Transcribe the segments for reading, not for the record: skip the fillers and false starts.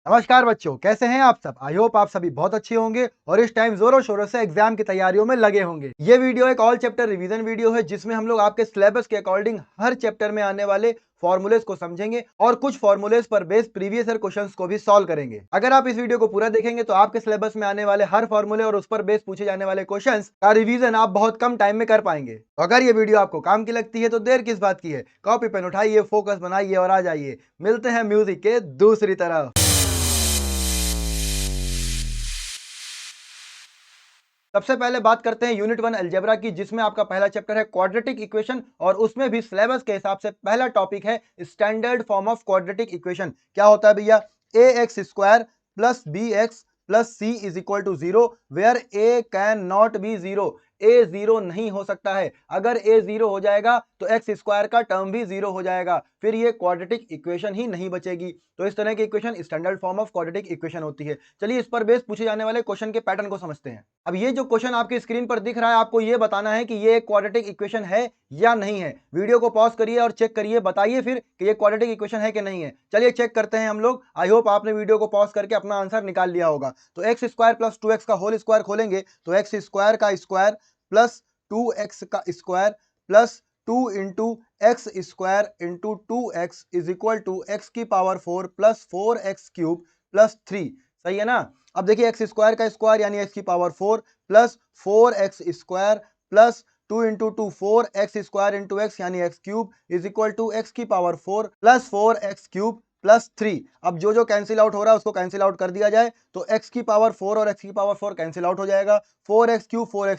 नमस्कार बच्चों, कैसे हैं आप सब? आई होप आप सभी बहुत अच्छे होंगे और इस टाइम जोरों शोरों से एग्जाम की तैयारियों में लगे होंगे। ये वीडियो एक ऑल चैप्टर रिवीजन वीडियो है जिसमें हम लोग आपके सिलेबस के अकॉर्डिंग हर चैप्टर में आने वाले फॉर्मूलेस को समझेंगे और कुछ फॉर्मूलेस पर बेस्ड प्रीवियस ईयर क्वेश्चंस को भी सॉल्व करेंगे। अगर आप इस वीडियो को पूरा देखेंगे तो आपके सिलेबस में आने वाले हर फॉर्मूले और उस पर बेस्ड पूछे जाने वाले क्वेश्चंस का रिवीजन आप बहुत कम टाइम में कर पाएंगे। तो अगर ये वीडियो आपको काम की लगती है तो देर किस बात की है, कॉपी पेन उठाइए, फोकस बनाइए और आ जाइए। मिलते हैं म्यूजिक के दूसरी तरफ। सबसे पहले बात करते हैं यूनिट 1 अलजेब्रा की, जिसमें आपका पहला चैप्टर है क्वाड्रेटिक इक्वेशन और उसमें भी सिलेबस के हिसाब से पहला टॉपिक है standard form of quadratic equation. क्या होता है भैया? A x square plus b x plus c is equal to zero where a can not be zero. A zero नहीं हो सकता है। अगर ए जीरो हो जाएगा तो एक्स स्क्वायर का टर्म भी जीरो हो जाएगा, फिर ये क्वाड्रेटिक इक्वेशन ही नहीं बचेगी। तो इस तरह की equation standard form of quadratic equation होती है। चलिए इस पर बेस पूछे जाने वाले क्वेश्चन के पैटर्न को समझते हैं। अब ये जो क्वेश्चन आपकी स्क्रीन पर दिख रहा है, आपको ये बताना है कि ये एक क्वाड्रेटिक इक्वेशन है या नहीं है। वीडियो को पॉज करिए और चेक करिए, बताइए फिर कि ये क्वाड्रेटिक इक्वेशन है कि नहीं है। चलिए चेक करते हैं हम लोग। आई होप आपने वीडियो को पॉज करके अपना आंसर निकाल लिया होगा। तो एक्स स्क्वायर प्लस 2x का होल स्क्वायर खोलेंगे तो एक्स स्क्वायर का स्क्वायर प्लस 2x का square plus 2 into x square into 2x is equal to x की power 4 plus 4x cube plus 3। सही है ना? अब देखिए एक्स स्क्वायर का स्क्वायर यानी एक्स की power 4 plus 4x square plus 2 into 2 4x square into x यानी x cube is equal to x की power 4 plus 4x cube plus 3। अब जो जो कैंसिल आउट हो रहा है उसको कैंसिल आउट कर दिया जाए तो x की पावर 4 और x की पावर 4 कैंसिल आउट हो जाएगा। 4x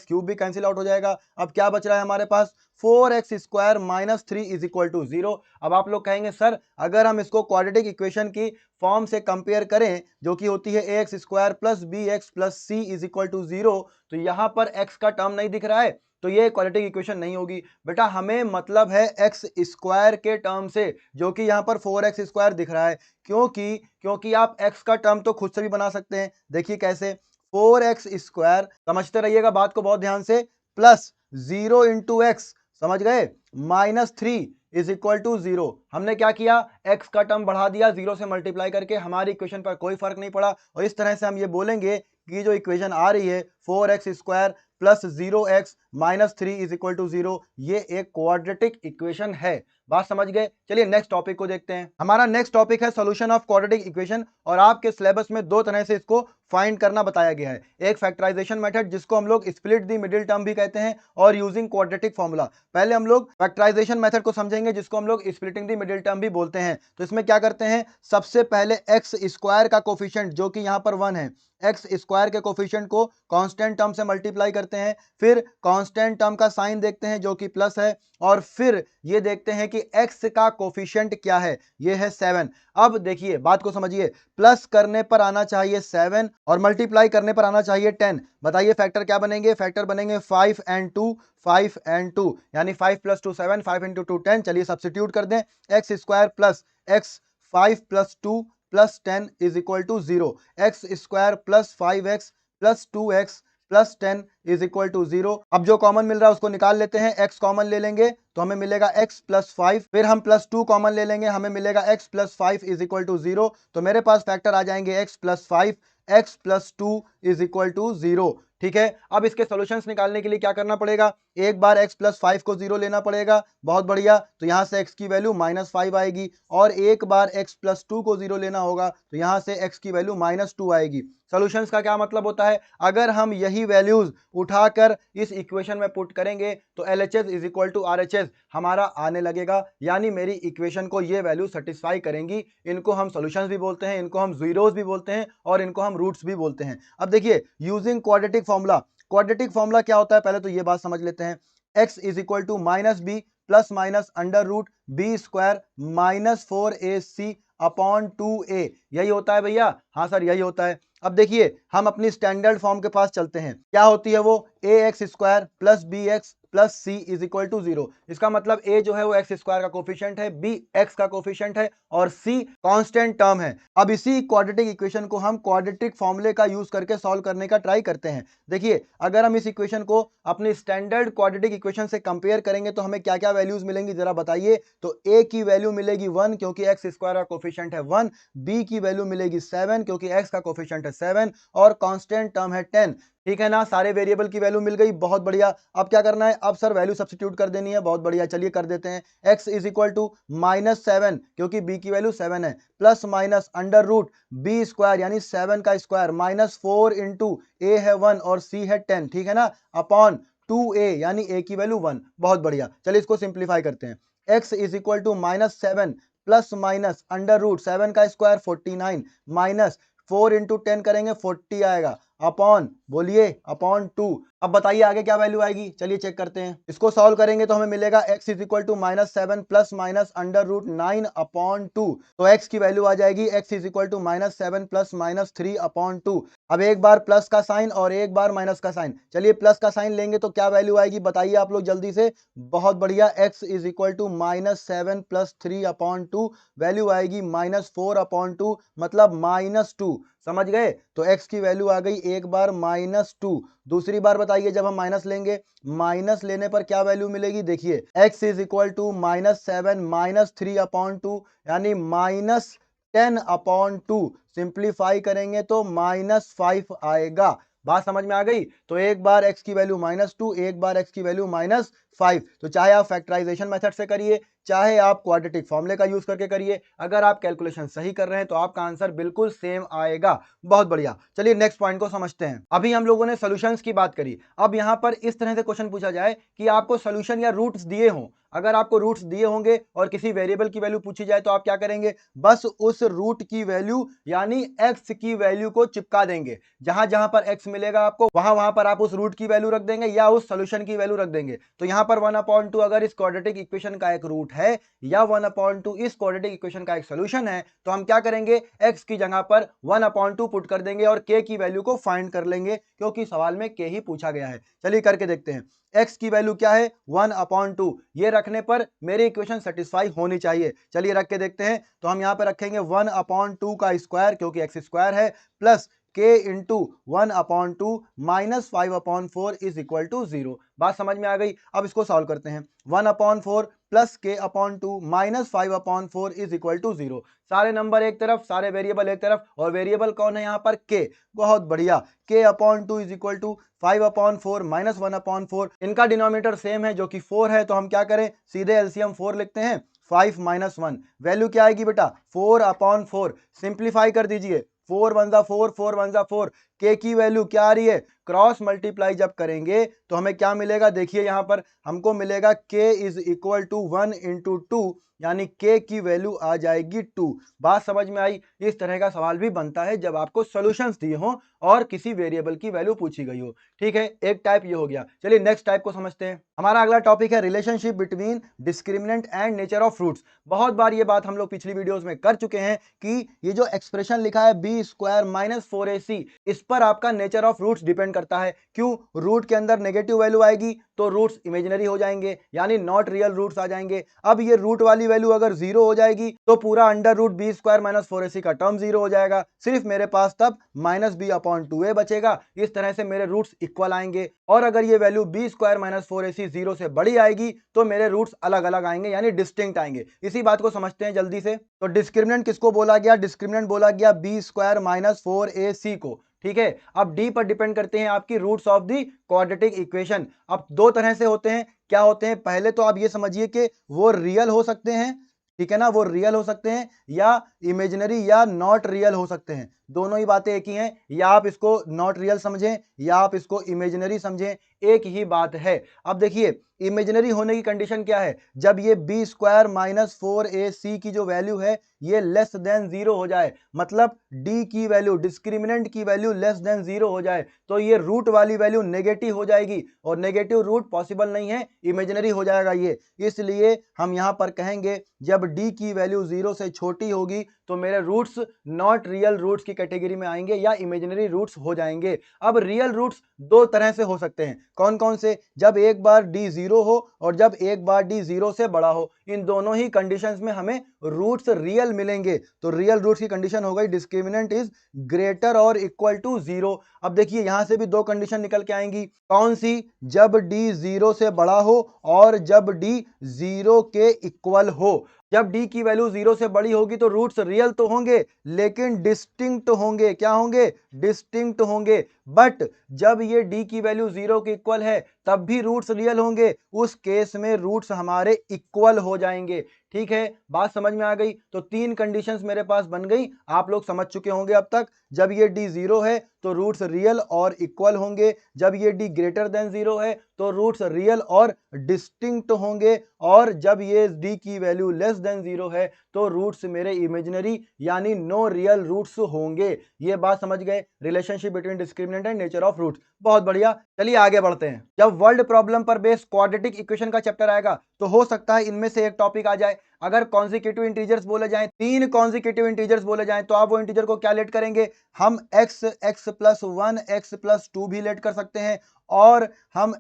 क्यूब भी कैंसिल आउट हो जाएगा। अब क्या बच रहा है हमारे पास? 4x square minus 3 is equal to 0। अब आप लोग कहेंगे सर अगर हम इसको क्वाड्रेटिक इक्वेशन की फॉर्म से कंपेयर करें जो कि होती है a x square plus b x plus c is equal to 0, तो यहां पर x का टर्म नहीं दिख रहा है तो ये क्वाड्रेटिक इक्वेशन नहीं होगी। बेटा हमें मतलब है एक्स स्क्वायर के टर्म से, जो कि यहां पर 4x स्क्वायर दिख रहा है। क्योंकि आप x का टर्म तो खुद से भी बना सकते हैं। देखिए कैसे? 4x स्क्वायर, समझते रहिएगा बात को बहुत ध्यान से, प्लस 0 इंटू एक्स, समझ गए, माइनस 3 इज इक्वल टू 0। हमने क्या किया? x का टर्म बढ़ा दिया 0 से मल्टीप्लाई करके, हमारी इक्वेशन पर कोई फर्क नहीं पड़ा। और इस तरह से हम ये बोलेंगे कि जो इक्वेशन आ रही है 4x square plus 0x minus 3 is equal to 0, ये एक क्वाड्रेटिक इक्वेशन है। बात समझ गए? चलिए नेक्स्ट टॉपिक को देखते हैं। हमारा नेक्स्ट टॉपिक है सॉल्यूशन ऑफ क्वाड्रेटिक इक्वेशन और आपके सिलेबस में दो तरह से इसको फाइंड करना बताया गया है। एक फैक्टराइजेशन मेथड जिसको हम लोग स्प्लिट द मिडिल टर्म भी कहते हैं और यूजिंग क्वाड्रेटिक फॉर्मूला। पहले हम लोग फैक्टराइजेशन मेथड को समझेंगे जिसको हम लोग स्प्लिटिंग द मिडिल टर्म भी बोलते हैं। तो इसमें क्या करते हैं? सबसे पहले एक्स स्क्वायर का कोफिशिएंट जो कि यहां पर 1 है, एक्स स्क्वायर के कोफिशिएंट को कांस्टेंट टर्म से मल्टीप्लाई करते हैं, फिर कांस्टेंट टर्म का साइन देखते हैं जो कि प्लस है, और फिर ये देखते हैं कि एक्स का कोफिशिएंट क्या है, ये है 7। अब देखिए बात को समझिए, प्लस करने पर आना चाहिए 7 और मल्टीप्लाई करने पर आना चाहिए 10। बताइए फैक्टर क्या बनेंगे? फैक्टर बनेंगे 5 एंड 2, 5 एंड 2 यानी 5 प्लस 2 7, 5 इंटू 2 10। चलिए सब्स्टिट्यूट कर दें, x square plus x 5 plus 2 plus 10 is equal to 0। X square plus 5x plus 2x plus 10 is equal to 0। अब जो कॉमन मिल रहा है उसको निकाल लेते हैं। x कॉमन ले लेंगे तो हमें मिलेगा x प्लस 5, फिर हम प्लस 2 कॉमन ले लेंगे, हमें मिलेगा x plus 5 is equal to 0। तो मेरे पास फैक्टर आ जाएंगे x plus 5, x plus 2 is equal to 0। ठीक है, अब इसके सॉल्यूशंस निकालने के लिए क्या करना पड़ेगा? एक बार x प्लस 5 को 0 लेना पड़ेगा। बहुत बढ़िया, तो यहां से x की वैल्यू माइनस 5 आएगी, और एक बार x प्लस 2 को 0 लेना होगा तो यहां से x की वैल्यू माइनस 2 आएगी। सॉल्यूशंस का क्या मतलब होता है? अगर हम यही वैल्यूज उठाकर इस इक्वेशन में पुट करेंगे तो LHS is equal to RHS हमारा आने लगेगा, यानी मेरी इक्वेशन को ये वैल्यू सेटिस्फाई करेंगी। इनको हम सॉल्यूशंस भी बोलते हैं, इनको हम जीरोस भी बोलते हैं और इनको हम रूट्स भी बोलते हैं। अब देखिए using quadratic formula, quadratic formula क्या होता है पहले तो ये बात समझ लेते हैं। x is equal to minus b plus minus under root b square minus 4ac upon 2a, यही होता है भैया? हाँ सर यही होता है। अब देखिए हम अपनी स्टैंडर्ड फॉर्म के पास चलते हैं। क्या होती है वो? A x square plus b x plus c is equal to 0। इसका मतलब a जो है वो एक्स स्क्वायर का कोफिशिएंट है, b x का कोफिशिएंट है और c कांस्टेंट टर्म है। अब इसी क्वाड्रेटिक इक्वेशन को हम क्वाड्रेटिक फॉर्मूले का यूज करके सॉल्व करने का ट्राई करते हैं। देखिए अगर हम इस इक्वेशन को अपनी स्टैंडर्ड क्वाड्रेटिक इक्वेशन से कंपेयर करेंगे तो हमें क्या क्या वैल्यूज मिलेंगी जरा बताइए। तो a की वैल्यू मिलेगी 1 क्योंकि एक्स स्क्वायर का कोफिशिएंट है 1, b की वैल्यू मिलेगी 7 क्योंकि x का कोफिशिएंट है 7 और कांस्टेंट टर्म है 10। ठीक है ना, सारे वेरिएबल की वैल्यू मिल गई, बहुत बढ़िया। अब क्या करना है, अब सर वैल्यू सब्स्टिट्यूट कर देनी है, बहुत बढ़िया, चलिए कर देते हैं। x इज इक्वल टू -7 क्योंकि b की वैल्यू 7 है, plus minus under root b square यानी 7 का स्क्वायर माइनस 4 इंटू a है 1 और c है 10, ठीक है ना, अपॉन 2a यानी a की वैल्यू 1। बहुत बढ़िया, चलिए इसको सिंप्लीफाई करते हैं। x is equal to -7 plus minus under root 7 का स्क्वायर 49 माइनस 4 इंटू 10 करेंगे 40 आएगा, अपॉन बोलिए अपॉन 2। अब बताइए आगे क्या वैल्यू आएगी, चलिए चेक करते हैं। इसको सॉल्व करेंगे तो हमें मिलेगा x is equal to -7 plus minus under root 9 upon 2। तो x की वैल्यू आ जाएगी x is equal to -7 plus minus 3 upon 2। अब एक बार प्लस का साइन और एक बार माइनस का साइन, चलिए प्लस का साइन लेंगे तो क्या वैल्यू आएगी बताइए आप लोग जल्दी से। बहुत बढ़िया, x is equal to -7 plus 3 upon 2, value आएगी -4 अपॉन 2 मतलब -2। समझ गए, तो x की वैल्यू आ गई एक बार -2। दूसरी बार बताइए जब हम माइनस लेंगे, माइनस लेने पर क्या वैल्यू मिलेगी, देखिए x is equal to -7 minus 3 upon 2 यानी -10 अपॉन 2। सिंप्लीफाई करेंगे तो -5 आएगा। बात समझ में आ गई, तो एक बार x की वैल्यू -2, एक बार x की वैल्यू -5। तो चाहे आप फैक्टराइजेशन मेथड से करिए, चाहे आप क्वाड्रेटिक फॉर्मूले का यूज करके करिए, अगर आप कैलकुलेशन सही कर रहे हैं तो आपका आंसर बिल्कुल सेम आएगा। बहुत बढ़िया, चलिए नेक्स्ट पॉइंट को समझते हैं। अभी हम लोगों ने सॉल्यूशंस की बात करी, अब यहां पर इस तरह से क्वेश्चन पूछा जाए कि आपको सॉल्यूशन या रूट्स दिए हों। अगर आपको रूट्स दिए होंगे और किसी वेरिएबल की वैल्यू पूछी जाए तो आप क्या करेंगे, बस उस रूट की वैल्यू यानी x की वैल्यू को चिपका देंगे। जहां जहां पर x मिलेगा आपको वहां वहां पर आप उस रूट की वैल्यू रख देंगे या उस सॉल्यूशन की वैल्यू रख देंगे। तो यहां पर 1/2 अगर इस क्वाड्रेटिक इक्वेशन का एक रूट है या 1/2 इस क्वाड्रेटिक इक्वेशन का एक सॉल्यूशन है, तो हम क्या करेंगे, x की जगह पर 1/2 पुट कर देंगे और k की वैल्यू को फाइंड कर लेंगे क्योंकि सवाल में k ही पूछा गया है। चलिए करके देखते हैं। x की वैल्यू क्या है, 1/2। ये रखने पर मेरी इक्वेशन सेटिस्फाई होनी चाहिए। चलिए रख के देखते हैं, तो हम यहां पर रखेंगे 1/2 का स्क्वायर क्योंकि x स्क्वायर है, plus k into 1/2 minus 5/4 is equal to 0। बात समझ में आ गई, अब इसको सॉल्व करते हैं। 1/4 plus k/2 minus 5/4 is equal to 0। सारे नंबर एक तरफ, सारे वेरिएबल एक तरफ, और वेरिएबल कौन है यहाँ पर, k। बहुत बढ़िया, k/2 is equal to 5/4 minus 1/4। इनका डिनोमिनेटर सेम है जो कि 4 है, तो हम क्या करें, सीधे एलसीएम 4 लिखते हैं। 5 माइनस 1 वैल्यू क्या आएगी बेटा, 4/4। सिंप्लीफाई कर दीजिए, 4 1 4, 4 1 4। के की वैल्यू क्या आ रही है, क्रॉस मल्टीप्लाई जब करेंगे तो हमें क्या मिलेगा, देखिए यहां पर हमको मिलेगा k is equal to 1 into 2 यानी k की वैल्यू आ जाएगी 2। बात समझ में आई, इस तरह का सवाल भी बनता है जब आपको सॉल्यूशंस दिए हों और किसी वेरिएबल की वैल्यू पूछी गई हो। ठीक है, एक टाइप ये हो गया। चलिए नेक्स्ट टाइप को समझते हैं। हमारा अगला टॉपिक है relationship between discriminant and nature of fruits. बहुत बार ये बात हम लोग पिछली वीडियोस में कर चुके हैं कि ये जो एक्सप्रेशन लिखा है b स्क्वायर माइनस 4ac, इस पर आपका नेचर ऑफ रूट्स डिपेंड करता है। क्यों, रूट के अंदर नेगेटिव वैल्यू आएगी तो रूट्स इमेजिनरी हो जाएंगे यानी नॉट रियल रूट्स आ जाएंगे। अब ये रूट वाली वैल्यू अगर 0 हो जाएगी तो पूरा under root b square minus 4ac का टर्म 0 हो जाएगा, सिर्फ मेरे पास तब -b/2a बचेगा। इस तरह से मेरे रूट्स इक्वल आएंगे। और अगर ये value b square minus 4ac 0 से बड़ी आएगी तो मेरे रूट्स अलग अलग आएंगे यानी डिस्टिंक्ट आएंगे। इसी बात को समझते हैं जल्दी से। तो डिस्क्रिमिनेंट किसको बोला गया, डिस्क्रिमिनेंट बोला गया b स्क्वायर माइनस 4ac को। ठीक है, अब d पर डिपेंड करते हैं आपकी roots of the quadratic equation. अब दो तरह से होते हैं, क्या होते हैं, पहले तो आप ये समझिए कि वो रियल हो सकते हैं, ठीक है ना, वो रियल हो सकते हैं या इमेजिनरी या नॉट रियल हो सकते हैं। दोनों ही बातें एक ही हैं, या आप इसको नॉट रियल समझें या आप इसको इमेजिनरी समझें, एक ही बात है। अब देखिए इमेजिनरी होने की कंडीशन क्या है, जब ये b स्क्वायर माइनस 4ac की जो वैल्यू है ये लेस देन 0 हो जाए, मतलब d की वैल्यू, डिस्क्रिमिनेंट की वैल्यू लेस देन 0 हो जाए, तो ये रूट वाली वैल्यू नेगेटिव हो जाएगी और नेगेटिव रूट पॉसिबल नहीं है, इमेजिनरी हो जाएगा ये। इसलिए हम यहां पर कहेंगे जब d की वैल्यू 0 से छोटी होगी तो मेरे रूट्स नॉट रियल रूट्स की कैटेगरी में आएंगे या इमेजिनरी रूट्स हो जाएंगे। अब रियल रूट्स दो तरह से हो सकते हैं, कौन कौन से, जब एक बार d 0 हो और जब एक बार d 0 से बड़ा हो। इन दोनों ही कंडीशंस में हमें रूट्स रियल मिलेंगे। तो रियल रूट्स की कंडीशन हो गई डिस्क्रिमिनेंट इज ग्रेटर और इक्वल टू 0। अब देखिए यहां से भी दो कंडीशन निकल के आएंगी। कौन सी? जब d 0 से बड़ा हो और जब d 0 के इक्वल हो। जब d की वैल्यू 0 से बड़ी होगी तो रूट्स रियल तो होंगे लेकिन डिस्टिंक्ट होंगे। क्या होंगे? डिस्टिंक्ट होंगे। बट जब ये d की वैल्यू 0 के इक्वल है तब भी रूट्स रियल होंगे। उस केस में रूट्स हमारे इक्वल हो जाएंगे। ठीक है, बात समझ में आ गई। तो तीन कंडीशंस मेरे पास बन गई, आप लोग समझ चुके होंगे अब तक। जब ये d 0 है तो रूट्स रियल और इक्वल होंगे। जब ये d ग्रेटर देन 0 है तो रूट्स रियल और डिस्टिंक्ट होंगे। और जब ये d की वैल्यू लेस देन 0 है तो रूट्स मेरे इमेजिनरी यानी नो रियल रूट्स होंगे। ये बात समझ गए, relationship between discriminant and nature of roots. बहुत बढ़िया, चलिए आगे बढ़ते हैं। जब वर्ल्ड प्रॉब्लम पर बेस्ड क्वाड्रेटिक इक्वेशन का चैप्टर आएगा तो हो सकता है इनमें से एक टॉपिक आ जाए। अगर कॉन्जिक्यूटिव इंटीजर्स बोले जाएं, तीन कॉन्जिक्यूटिव इंटीजर्स बोले जाएं, तो आप वो इंटीजर को क्या लेट करेंगे? हम x, x+1, x+2 भी लेट कर सकते हैं। और हम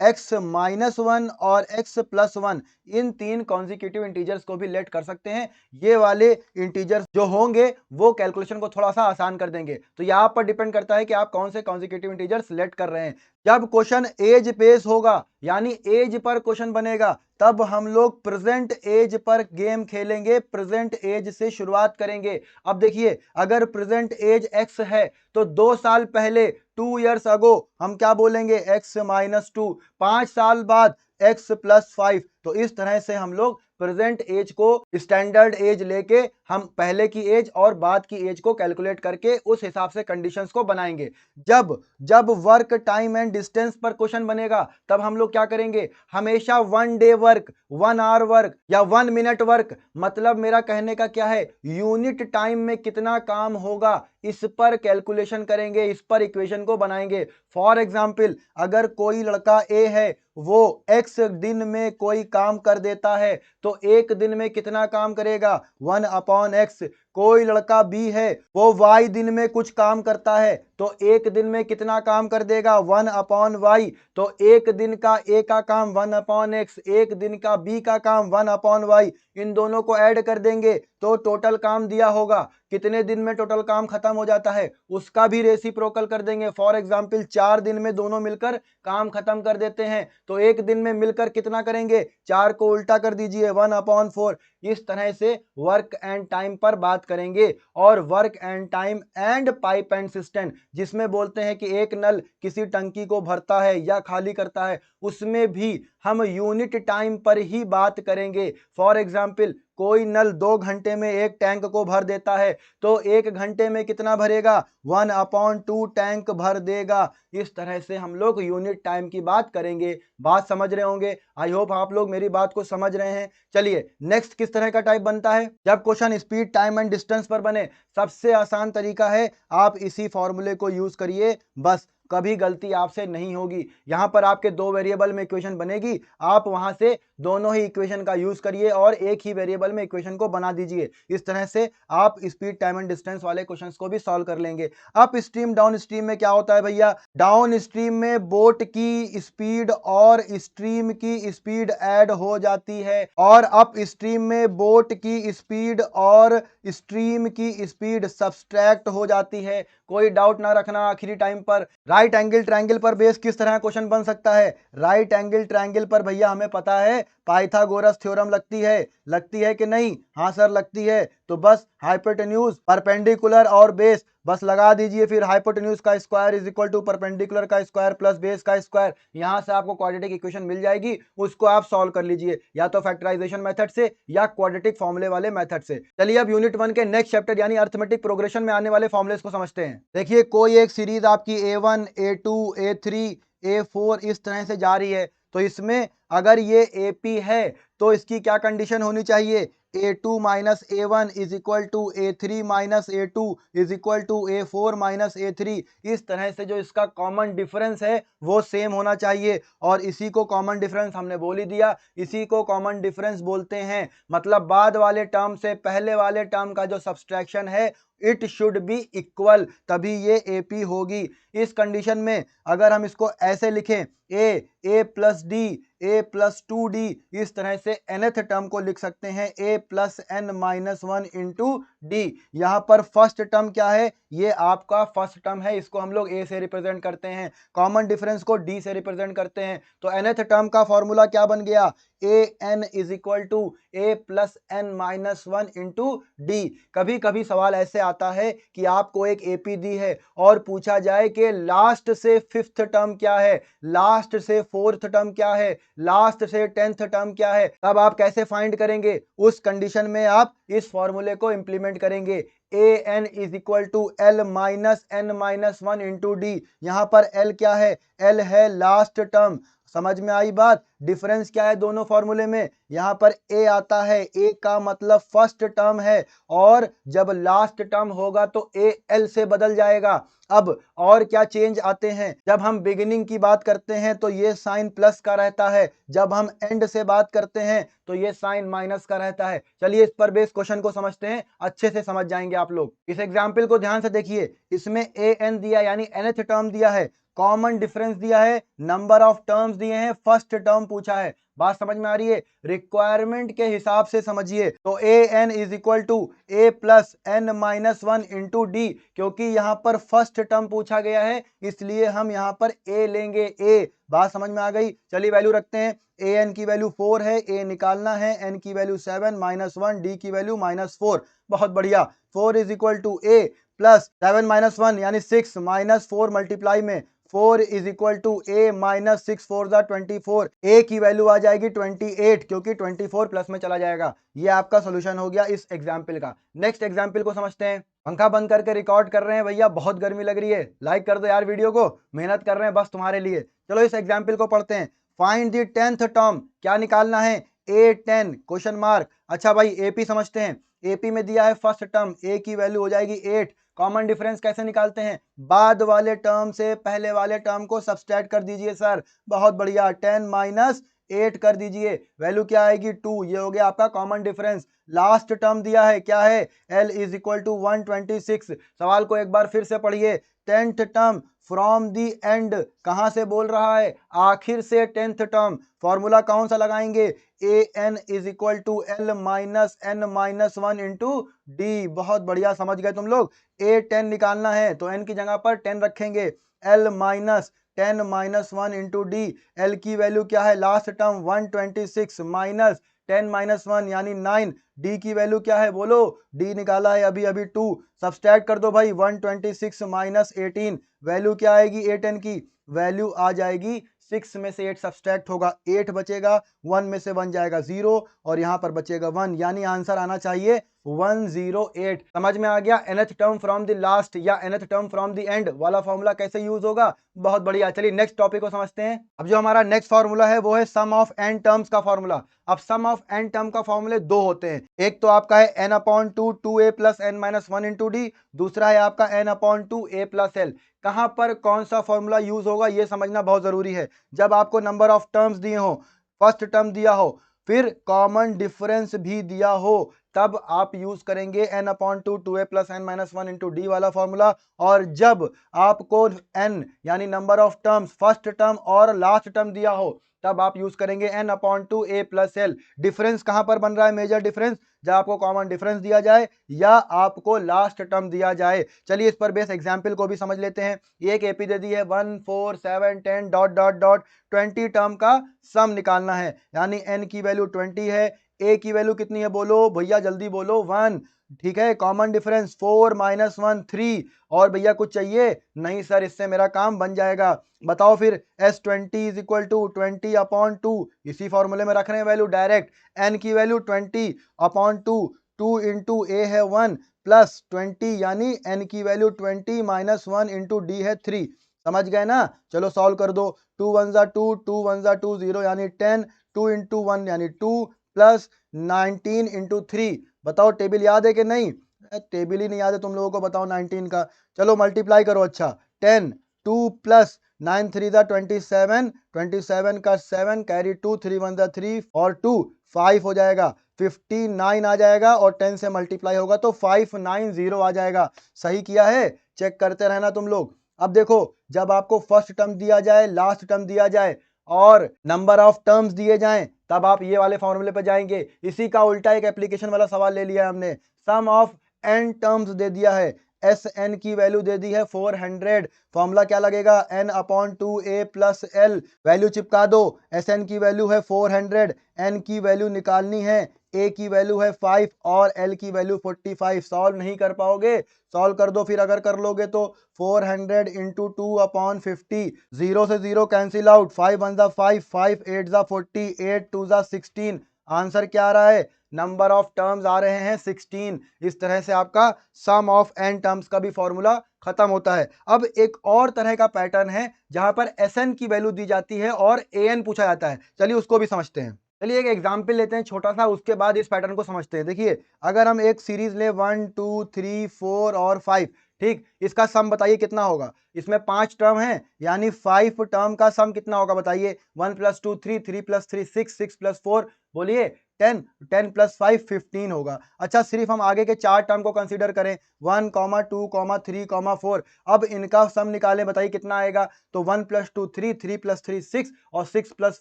x-1 और x+1 इन तीन कॉन्जिक्यूटिव इंटीजर्स को भी लेट कर सकते हैं। ये वाले इंटीजर्स जो होंगे वो कैलकुलेशन को थोड़ा सा आसान कर देंगे। तो यहाँ पर डिपेंड करता है कि आप कौन से कॉन्जिक्यूटिव इंटीजर्स लेट कर रहे हैं। जब क्वेश्चन एज बेस होगा यानी एज पर क्वेश्चन बनेगा तब हम लोग प्रेजेंट एज पर गेम खेलेंगे, प्रेजेंट एज से शुरुआत करेंगे। अब देखिए अगर प्रेजेंट एज x है तो 2 साल पहले 2 years अगो हम क्या बोलेंगे? x-2। 5 साल बाद x+5। तो इस तरह से हम लोग प्रेजेंट एज को स्टैंडर्ड एज लेके हम पहले की एज और बाद की एज को कैलकुलेट करके उस हिसाब से कंडीशंस को बनाएंगे। जब जब वर्क टाइम एंड डिस्टेंस पर क्वेश्चन बनेगा तब हम लोग क्या करेंगे? हमेशा 1 डे वर्क, 1 आवर वर्क या 1 मिनट वर्क, मतलब मेरा कहने का क्या है, यूनिट टाइम में कितना काम होगा इस पर कैलकुलेशन करेंगे, इस पर इक्वेशन को बनाएंगे। फॉर एग्जाम्पल अगर कोई लड़का ए है वो x दिन में कोई काम कर देता है तो एक दिन में कितना काम करेगा? 1/x। कोई लड़का बी है वो y दिन में कुछ काम करता है तो एक दिन में कितना काम कर देगा? 1/y। तो एक दिन का a का काम 1/x, एक दिन का b का काम 1/y। इन दोनों को ऐड कर देंगे तो टोटल काम दिया होगा। कितने दिन में टोटल काम खत्म हो जाता है उसका भी रेसिप्रोकल कर देंगे। फॉर एग्जाम्पल 4 दिन में दोनों मिलकर काम खत्म कर देते हैं तो एक दिन में मिलकर कितना करेंगे? 4 को उल्टा कर दीजिए, 1/4। इस तरह से वर्क एंड टाइम पर बात करेंगे। और work and time and pipe and system, जिसमें बोलते हैं कि एक नल किसी टंकी को भरता है या खाली करता है, उसमें भी हम यूनिट टाइम पर ही बात करेंगे। फॉर एग्जाम्पल कोई नल 2 घंटे में एक टैंक को भर देता है तो 1 घंटे में कितना भरेगा? 1/2 टैंक भर देगा। इस तरह से हम लोग यूनिट टाइम की बात करेंगे। बात समझ रहे होंगे, आई होप आप लोग मेरी बात को समझ रहे हैं। चलिए नेक्स्ट किस तरह का टाइप बनता है जब question speed, time and distance पर बने। सबसे आसान तरीका है आप इसी फॉर्मूले को यूज करिए, बस कभी गलती आपसे नहीं होगी। यहां पर आपके 2 वेरिएबल में इक्वेशन बनेगी, आप वहां से दोनों ही इक्वेशन का यूज करिए और एक ही वेरिएबल में इक्वेशन को बना दीजिए। इस तरह से आप स्पीड, टाइम एंड डिस्टेंस वाले क्वेश्चंस को भी सॉल्व कर लेंगे। अप स्ट्रीम, डाउन स्ट्रीम में क्या होता है भैया? डाउन स्ट्रीम में बोट की स्पीड और स्ट्रीम की स्पीड ऐड हो जाती है और अप स्ट्रीम में बोट की स्पीड और स्ट्रीम की स्पीड सब्सट्रैक्ट हो जाती है। कोई डाउट ना रखना आखिरी टाइम पर। राइट एंगल ट्रायंगल पर बेस किस तरह क्वेश्चन बन सकता है? राइट एंगल ट्रायंगल पर भैया हमें पता है पाइथागोरस थ्योरम लगती है कि नहीं? हाँ सर लगती है। तो बस हाइपोटेन्यूज, परपेंडिकुलर और बेस बस लगा दीजिए। फिर हाइपोटेन्यूज का square is equal to perpendicular का स्क्वायर प्लस बेस का स्क्वायर। यहां से आपको क्वाड्रेटिक इक्वेशन मिल जाएगी, उसको आप सॉल्व कर लीजिए या तो फैक्टराइजेशन मेथड से या क्वाड्रेटिक फॉर्मूले वाले मेथड से। चलिए अब यूनिट 1 के नेक्स्ट चैप्टर यानी अर्थमेटिक प्रोग्रेशन में आने वाले फॉर्मुलेस को समझते हैं। देखिए कोई एक सीरीज आपकी A1, A2, A3, A4 इस तरह से जा रही है तो इसमें अगर ये AP है तो इसकी क्या कंडीशन होनी चाहिए? A2 minus A1 is equal to A3 minus A2 is equal to A4 minus A3। इस तरह से जो इसका कॉमन डिफरेंस है वो सेम होना चाहिए और इसी को कॉमन डिफरेंस हमने बोल ही दिया, इसी को कॉमन डिफरेंस बोलते हैं। मतलब बाद वाले टर्म से पहले वाले टर्म का जो सब्सट्रैक्शन है इट शुड बी इक्वल, तभी ये AP होगी। इस कंडीशन में अगर हम इसको ऐसे लिखें a plus D a plus 2d, इस तरह से nth टर्म को लिख सकते हैं a plus n minus 1 into D. यहाँ पर फर्स्ट टर्म क्या है, ये आपका फर्स्ट टर्म है, इसको हम लोग a से रिप्रेजेंट करते हैं, कॉमन डिफरेंस को d से रिप्रेजेंट करते हैं। तो nth टर्म का फॉर्मूला क्या बन गया, a n is equal to a plus n minus 1 into d. कभी कभी सवाल ऐसे आता है कि आपको एक एपी दी है और पूछा जाए कि लास्ट से फिफ्थ टर्म क्या है, लास्ट से फोर्थ टर्म क्या है, लास्ट से 10th टर्म क्या है, तब आप कैसे फाइंड करेंगे। उस कंडीशन में आप इस फॉर्मूले को इंप्लीमेंट करेंगे, a n is equal to l minus n minus 1 into d. यहां पर एल क्या है, एल है लास्ट टर्म। समझ में आई बात। डिफरेंस क्या है दोनों फॉर्मूले में, यहां पर ए आता है, ए का मतलब फर्स्ट टर्म है, और जब लास्ट टर्म होगा तो ए एल से बदल जाएगा। अब और क्या चेंज आते हैं, जब हम बिगिनिंग की बात करते हैं तो ये साइन प्लस का रहता है, जब हम एंड से बात करते हैं तो ये साइन माइनस का रहता है। चलिए इस पर बेस क्वेश्चन को समझते हैं, अच्छे से समझ जाएंगे आप लोग। इस एग्जाम्पल को ध्यान से देखिए, इसमें ए एन दिया यानी nth टर्म दिया है, कॉमन डिफरेंस दिया है, नंबर ऑफ टर्म्स दिए हैं, फर्स्ट टर्म पूछा है। बात समझ में आ रही है, रिक्वायरमेंट के हिसाब से समझिए। तो a n is equal to a plus n minus 1 into d, क्योंकि यहां पर फर्स्ट टर्म पूछा गया है इसलिए हम यहां पर ए लेंगे, ए। बात समझ में आ गई। चलिए वैल्यू रखते हैं, ए एन की वैल्यू 4 है, ए निकालना है, एन की वैल्यू 7 माइनस 1, डी की वैल्यू माइनस 4। बहुत बढ़िया। 4 is equal to a plus 7 minus 1 यानी 6 माइनस 4 मल्टीप्लाई में 4 is equal to a minus 6 4 24। A की वैल्यू आ जाएगी 28, क्योंकि 24 प्लस में चला जाएगा। ये आपका सोल्यूशन हो गया इस एग्जाम्पल का। नेक्स्ट एग्जाम्पल को समझते हैं। पंखा बंद करके रिकॉर्ड कर रहे हैं भैया, बहुत गर्मी लग रही है, लाइक कर दो यार वीडियो को, मेहनत कर रहे हैं बस तुम्हारे लिए। चलो इस एग्जाम्पल को पढ़ते हैं। फाइंड द 10th टर्म, क्या निकालना है, A10 क्वेश्चन मार्क। अच्छा भाई एपी समझते हैं, एपी में दिया है फर्स्ट टर्म, ए की वैल्यू हो जाएगी 8। कॉमन डिफरेंस कैसे निकालते हैं, बाद वाले टर्म से पहले वाले टर्म को सब्सट्रैक्ट कर दीजिए सर। बहुत बढ़िया, 10 माइनस 8 कर दीजिए, वैल्यू क्या आएगी 2। ये हो गया आपका कॉमन डिफरेंस। लास्ट टर्म दिया है क्या है, L इज इक्वल टू 126। सवाल को एक बार फिर से पढ़िए, 10th term from the and, कहां से बोल रहा है, आखिर से 10th टर्म। फॉर्मूला कौन सा लगाएंगे, a n is equal to l minus n minus 1 into d. बहुत बढ़िया, समझ गए तुम लोग। A10 निकालना है तो n की जगह पर 10 रखेंगे, L minus 10 minus 1 into D. L की वैल्यू क्या है, लास्ट टर्म 126 माइनस 10 माइनस 1 यानी 9। डी की वैल्यू क्या है बोलो, डी निकाला है अभी अभी 2। सब्सट्रैक्ट कर दो भाई, 126 माइनस 18, वैल्यू क्या आएगी A10 की, वैल्यू आ जाएगी 6 में से 8 सब्सट्रैक्ट होगा, 8 बचेगा, 1 में से 1 जाएगा 0, और यहाँ पर बचेगा 1, यानी आंसर आना चाहिए 108। समझ में आ गया। nth term from the last या nth term from the end वाला फॉर्मूला कैसे यूज होगा। बहुत बढ़िया। चलिए नेक्स्ट टॉपिक को समझते हैं। अब जो हमारा नेक्स्ट फॉर्मूला है वो है सम ऑफ n टर्म्स का फॉर्मूला। अब सम ऑफ n टर्म का फॉर्मूले दो होते हैं, एक तो आपका है n upon 2 2a plus n minus 1 into D, दूसरा है आपका n upon 2 a plus L. कहां पर कौन सा फॉर्मूला यूज होगा ये समझना बहुत जरूरी है। जब आपको नंबर ऑफ टर्म्स दिए हो, फर्स्ट टर्म दिया हो, फिर कॉमन डिफरेंस भी दिया हो, तब आप यूज करेंगे n upon 2 2a plus n minus 1 into D वाला फॉर्मूला। और जब आपको n यानी number of terms first term और लास्ट टर्म दिया हो, तब आप यूज करेंगे n upon 2 a plus L. Difference कहां पर बन रहा है, मेजर डिफरेंस, जब आपको कॉमन डिफरेंस दिया जाए या आपको लास्ट टर्म दिया जाए। चलिए इस पर बेस एग्जाम्पल को भी समझ लेते हैं। एक एपी दे दी है 1 4 7 10 डॉट डॉट डॉट 20 टर्म का सम निकालना है, यानी n की वैल्यू 20 है, a की वैल्यू कितनी है बोलो भैया, जल्दी बोलो 1। ठीक है, कॉमन डिफरेंस 4 माइनस 1 3। और भैया कुछ चाहिए नहीं सर, इससे मेरा काम बन जाएगा। बताओ फिर, S20 is equal to 20 upon 2, इसी फॉर्मूले में रख रहे हैं वैल्यू डायरेक्ट। n की वैल्यू 20 अपॉन 2, 2 इंटू ए है 1 प्लस 20 यानी n की वैल्यू 20 माइनस 1 इंटू डी है 3। समझ गए ना। चलो सॉल्व कर दो, 2 1 जा 2, 2 1 जा 2 0 यानी 10, 2 इंटू 1 यानी 2 प्लस 19 इंटू 3। बताओ टेबल याद है कि नहीं, टेबल ही नहीं याद है तुम लोगों को, बताओ 19 का। चलो मल्टीप्लाई करो। अच्छा 10 2 प्लस 9 3 दा 27, 27 का 7 कैरी 2, 3 1 दा 3 और 2 5 हो जाएगा, 59 आ जाएगा और 10 से मल्टीप्लाई होगा तो 590 आ जाएगा। सही किया है, चेक करते रहना तुम लोग। अब देखो, जब आपको फर्स्ट टर्म दिया जाए, लास्ट टर्म दिया जाए और नंबर ऑफ टर्म्स दिए जाएं, तब आप ये वाले फॉर्मूले पे जाएंगे। इसी का उल्टा एक एप्लीकेशन वाला सवाल ले लिया है हमने। सम ऑफ n टर्म्स दे दिया है, एस एन की वैल्यू दे दी है 400। फॉर्मूला क्या लगेगा, n upon 2a plus L. Value चिपका दो, एस एन की वैल्यू है 400, n की वैल्यू निकालनी है, a की वैल्यू है 5 और l की वैल्यू 45। सॉल्व नहीं कर पाओगे, सॉल्व कर दो फिर, अगर कर लोगे तो 400 इंटू 2 अपॉन 50, 0 से 0 कैंसिल आउट, 5 1 जा 5, 5 8 जा 40, 8 2 जा 16। आंसर क्या आ रहा है, नंबर ऑफ टर्म्स आ रहे हैं 16। इस तरह से आपका सम ऑफ n टर्म्स का भी फॉर्मूला खत्म होता है। अब एक और तरह का पैटर्न है जहां पर Sn की वैल्यू दी जाती है और An पूछा जाता है। चलिए उसको भी समझते हैं। चलिए एक एग्जाम्पल लेते हैं छोटा सा, उसके बाद इस पैटर्न को समझते हैं। देखिए, अगर हम एक सीरीज ले 1 2 3 4 और 5, ठीक, इसका सम बताइए कितना होगा। इसमें 5 टर्म है, यानी 5 टर्म का सम कितना होगा बताइए। 1 + 2 3, 3 + 3 6, 6 + 4 बोलिए 10, 10 + 5 15 होगा। अच्छा, सिर्फ हम आगे के 4 टर्म को कंसीडर करें, 1 2 3 4। अब इनका सम निकालें, बताइए कितना आएगा। तो 1 + 2 3, 3 + 3 6 और 6 +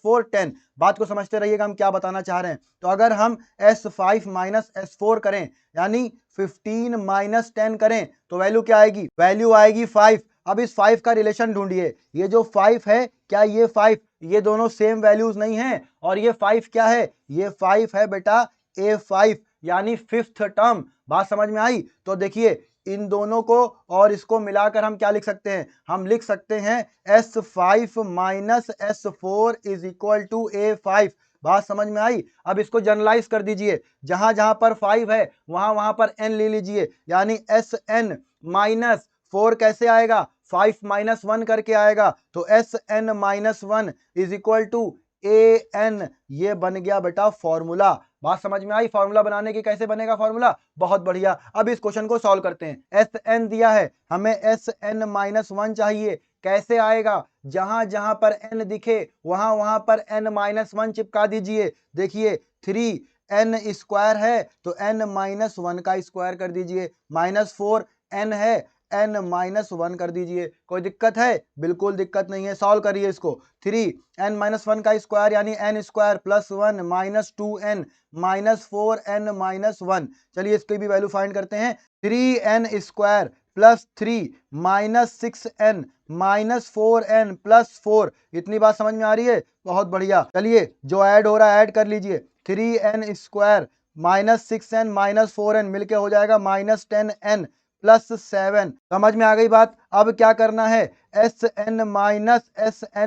4 10। बात को समझते रहिएगा हम क्या बताना चाह रहे हैं। तो अगर हम S5 माइनस S4 करें, यानी 15 माइनस 10 करें, तो वैल्यू क्या आएगी, वैल्यू आएगी 5। अब इस 5 का रिलेशन ढूंढिए। ये जो 5 है, क्या ये 5, ये दोनों सेम वैल्यूज नहीं है, और ये 5 क्या है, ये 5 है बेटा A5, यानी 5th टर्म। बात समझ में आई। तो देखिए, इन दोनों को और इसको मिलाकर हम क्या लिख सकते हैं, हम लिख सकते हैं S5 minus S4 is equal to A5। बात समझ में आई। अब इसको जनरलाइज कर दीजिए, जहां जहां पर 5 है वहां वहां पर n ले लीजिए, यानी Sn माइनस 4 कैसे आएगा, 5 माइनस 1 करके आएगा। तो Sn minus 1 is equal to An। ये बन गया बेटा फॉर्मूला। बात समझ में आई। फॉर्मूला बनाने की कैसे बनेगा फॉर्मूला, बहुत बढ़िया। अब इस क्वेश्चन को सॉल्व करते हैं। Sn दिया है, हमें Sn माइनस 1 चाहिए। कैसे आएगा, जहां जहां पर n दिखे वहां वहां पर n माइनस 1 चिपका दीजिए। देखिए 3n स्क्वायर है तो n माइनस 1 का स्क्वायर कर दीजिए, माइनस 4n है, n माइनस 1 कर दीजिए। कोई दिक्कत है, बिल्कुल दिक्कत नहीं है। सॉल्व करिए इसको। 3n माइनस 1 का स्क्वायर यानी n square plus 1 minus 2n minus 4n minus 1। चलिए इसकी भी वैल्यू फाइंड करते हैं। 3n square plus 3 minus 6n minus 4n plus 4। इतनी बात समझ में आ रही है, बहुत बढ़िया। चलिए जो ऐड हो रहा है ऐड कर लीजिए। 3n square minus 6n minus 4n मिलके हो जाएगा माइनस 10n प्लस 7। समझ में आ गई बात। अब क्या करना है, Sn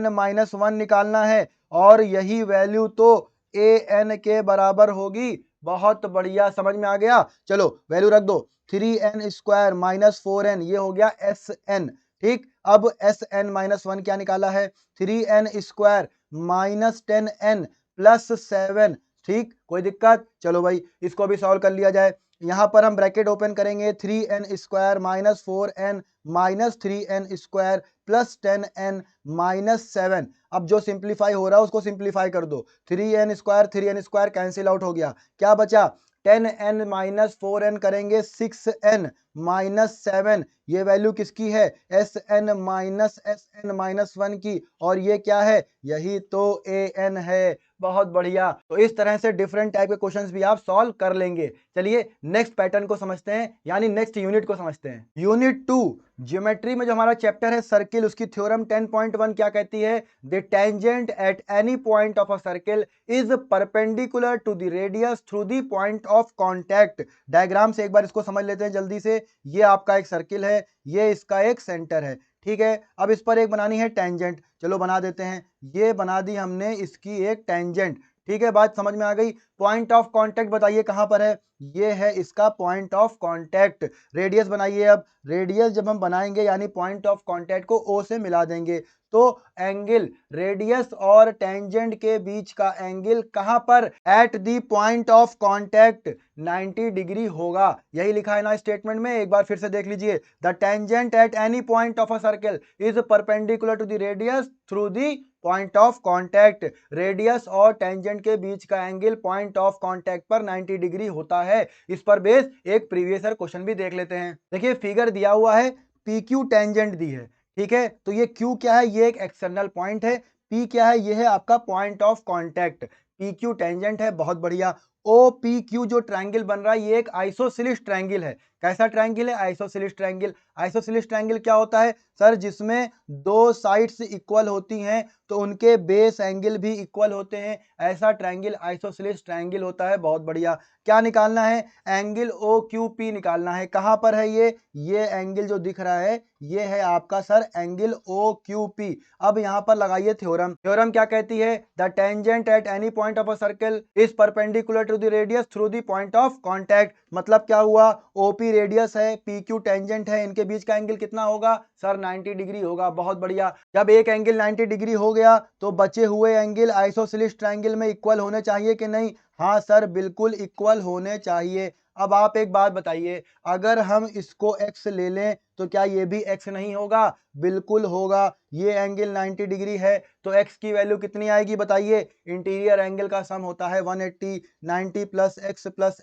माइनस 1 निकालना है, और यही वैल्यू तो An के बराबर होगी। बहुत बढ़िया, समझ में आ गया। चलो वैल्यू रख दो, 3n स्क्वायर माइनस 4n, ये हो गया Sn। ठीक, अब Sn माइनस 1 क्या निकाला है, 3n square minus 10n plus 7। ठीक, कोई दिक्कत, चलो भाई इसको भी सॉल्व कर लिया जाए। यहां पर हम ब्रैकेट ओपन करेंगे, 3n square minus 4n minus 3n square plus 10n minus 7। अब जो सिंप्लीफाई हो रहा है उसको सिंप्लीफाई कर दो। 3n स्क्वायर कैंसिल आउट हो गया, क्या बचा, 10n माइनस 4n करेंगे 6n माइनस 7। ये वैल्यू किसकी है, Sn माइनस 1 की, और ये क्या है, यही तो An है। बहुत बढ़िया। तो इस तरह से डिफरेंट टाइप के क्वेश्चंस भी आप सॉल्व कर लेंगे। चलिए नेक्स्ट पैटर्न को समझते हैं, यानी नेक्स्ट यूनिट को समझते हैं। यूनिट 2 ज्योमेट्री में जो हमारा चैप्टर है सर्किल, उसकी थ्योरम 10.1 क्या कहती है, the tangent at any point of a circle is perpendicular to the radius through the point of contact. Diagram से एक बार इसको समझ लेते हैं जल्दी से। ये आपका एक सर्किल है, ये इसका एक सेंटर है, ठीक है। अब इस पर एक बनानी है टेंजेंट, चलो बना देते हैं। ये बना दी हमने इसकी एक टेंजेंट, ठीक है, बात समझ में आ गई। पॉइंट ऑफ कांटेक्ट बताइए कहां पर है, ये है इसका पॉइंट ऑफ कांटेक्ट। रेडियस बनाइए। अब रेडियस जब हम बनाएंगे यानी पॉइंट ऑफ कांटेक्ट को O से मिला देंगे, तो एंगल रेडियस और टेंजेंट के बीच का एंगल कहां पर, at the point of contact. 90 degree होगा। यही लिखा है ना स्टेटमेंट में, एक बार फिर से देख लीजिए। The tangent at any point of a circle is perpendicular to the radius through the point of contact. Radius और टेंजेंट के बीच का एंगल पॉइंट ऑफ कांटेक्ट पर 90 डिग्री होता है। इस पर बेस एक प्रीवियस ईयर क्वेश्चन भी देख लेते हैं। देखिए फिगर दिया हुआ है, पी क्यू टेंजेंट दी है, ठीक है। तो ये क्यू क्या है, ये एक एक्सटर्नल पॉइंट है। पी क्या है, ये है आपका point of contact. P Q tangent है, बहुत बढ़िया। ओ पी क्यू जो ट्रायंगल बन रहा है, ये एक आइसोसेलेस ट्रायंगल है। कैसा ट्रायंगल है, आइसोसेलेस ट्रायंगल। आइसोसेलेस ट्रायंगल क्या होता है सर, जिसमें दो साइड्स इक्वल होती हैं तो उनके बेस एंगल भी इक्वल होते हैं, ऐसा ट्रायंगल आइसोसेलेस ट्रायंगल होता है। बहुत बढ़िया। क्या निकालना है, एंगल ओ क्यू पी निकालना है। कहां पर है ये एंगल जो दिख रहा है ये है आपका sir angle O Q P. अब यहां पर लगाइए थ्योरम। थ्योरम क्या कहती है, the tangent at any point of a circle is perpendicular to the radius through the point of contact. मतलब क्या हुआ, ओपी रेडियस है, पी क्यू टेंजेंट है, इनके बीच का एंगल कितना होगा सर, 90 डिग्री होगा। बहुत बढ़िया। जब एक एंगल 90 डिग्री हो गया तो बचे हुए एंगल आइसोसेलेस ट्रायंगल में इक्वल होने चाहिए कि नहीं। हाँ सर, बिल्कुल इक्वल होने चाहिए। अब आप एक बात बताइए, अगर हम इसको x ले लें तो क्या ये भी x नहीं होगा, बिल्कुल होगा। ये एंगल 90 डिग्री है तो x की वैल्यू कितनी आएगी बताइए। इंटीरियर एंगल का सम होता है 180। 90 plus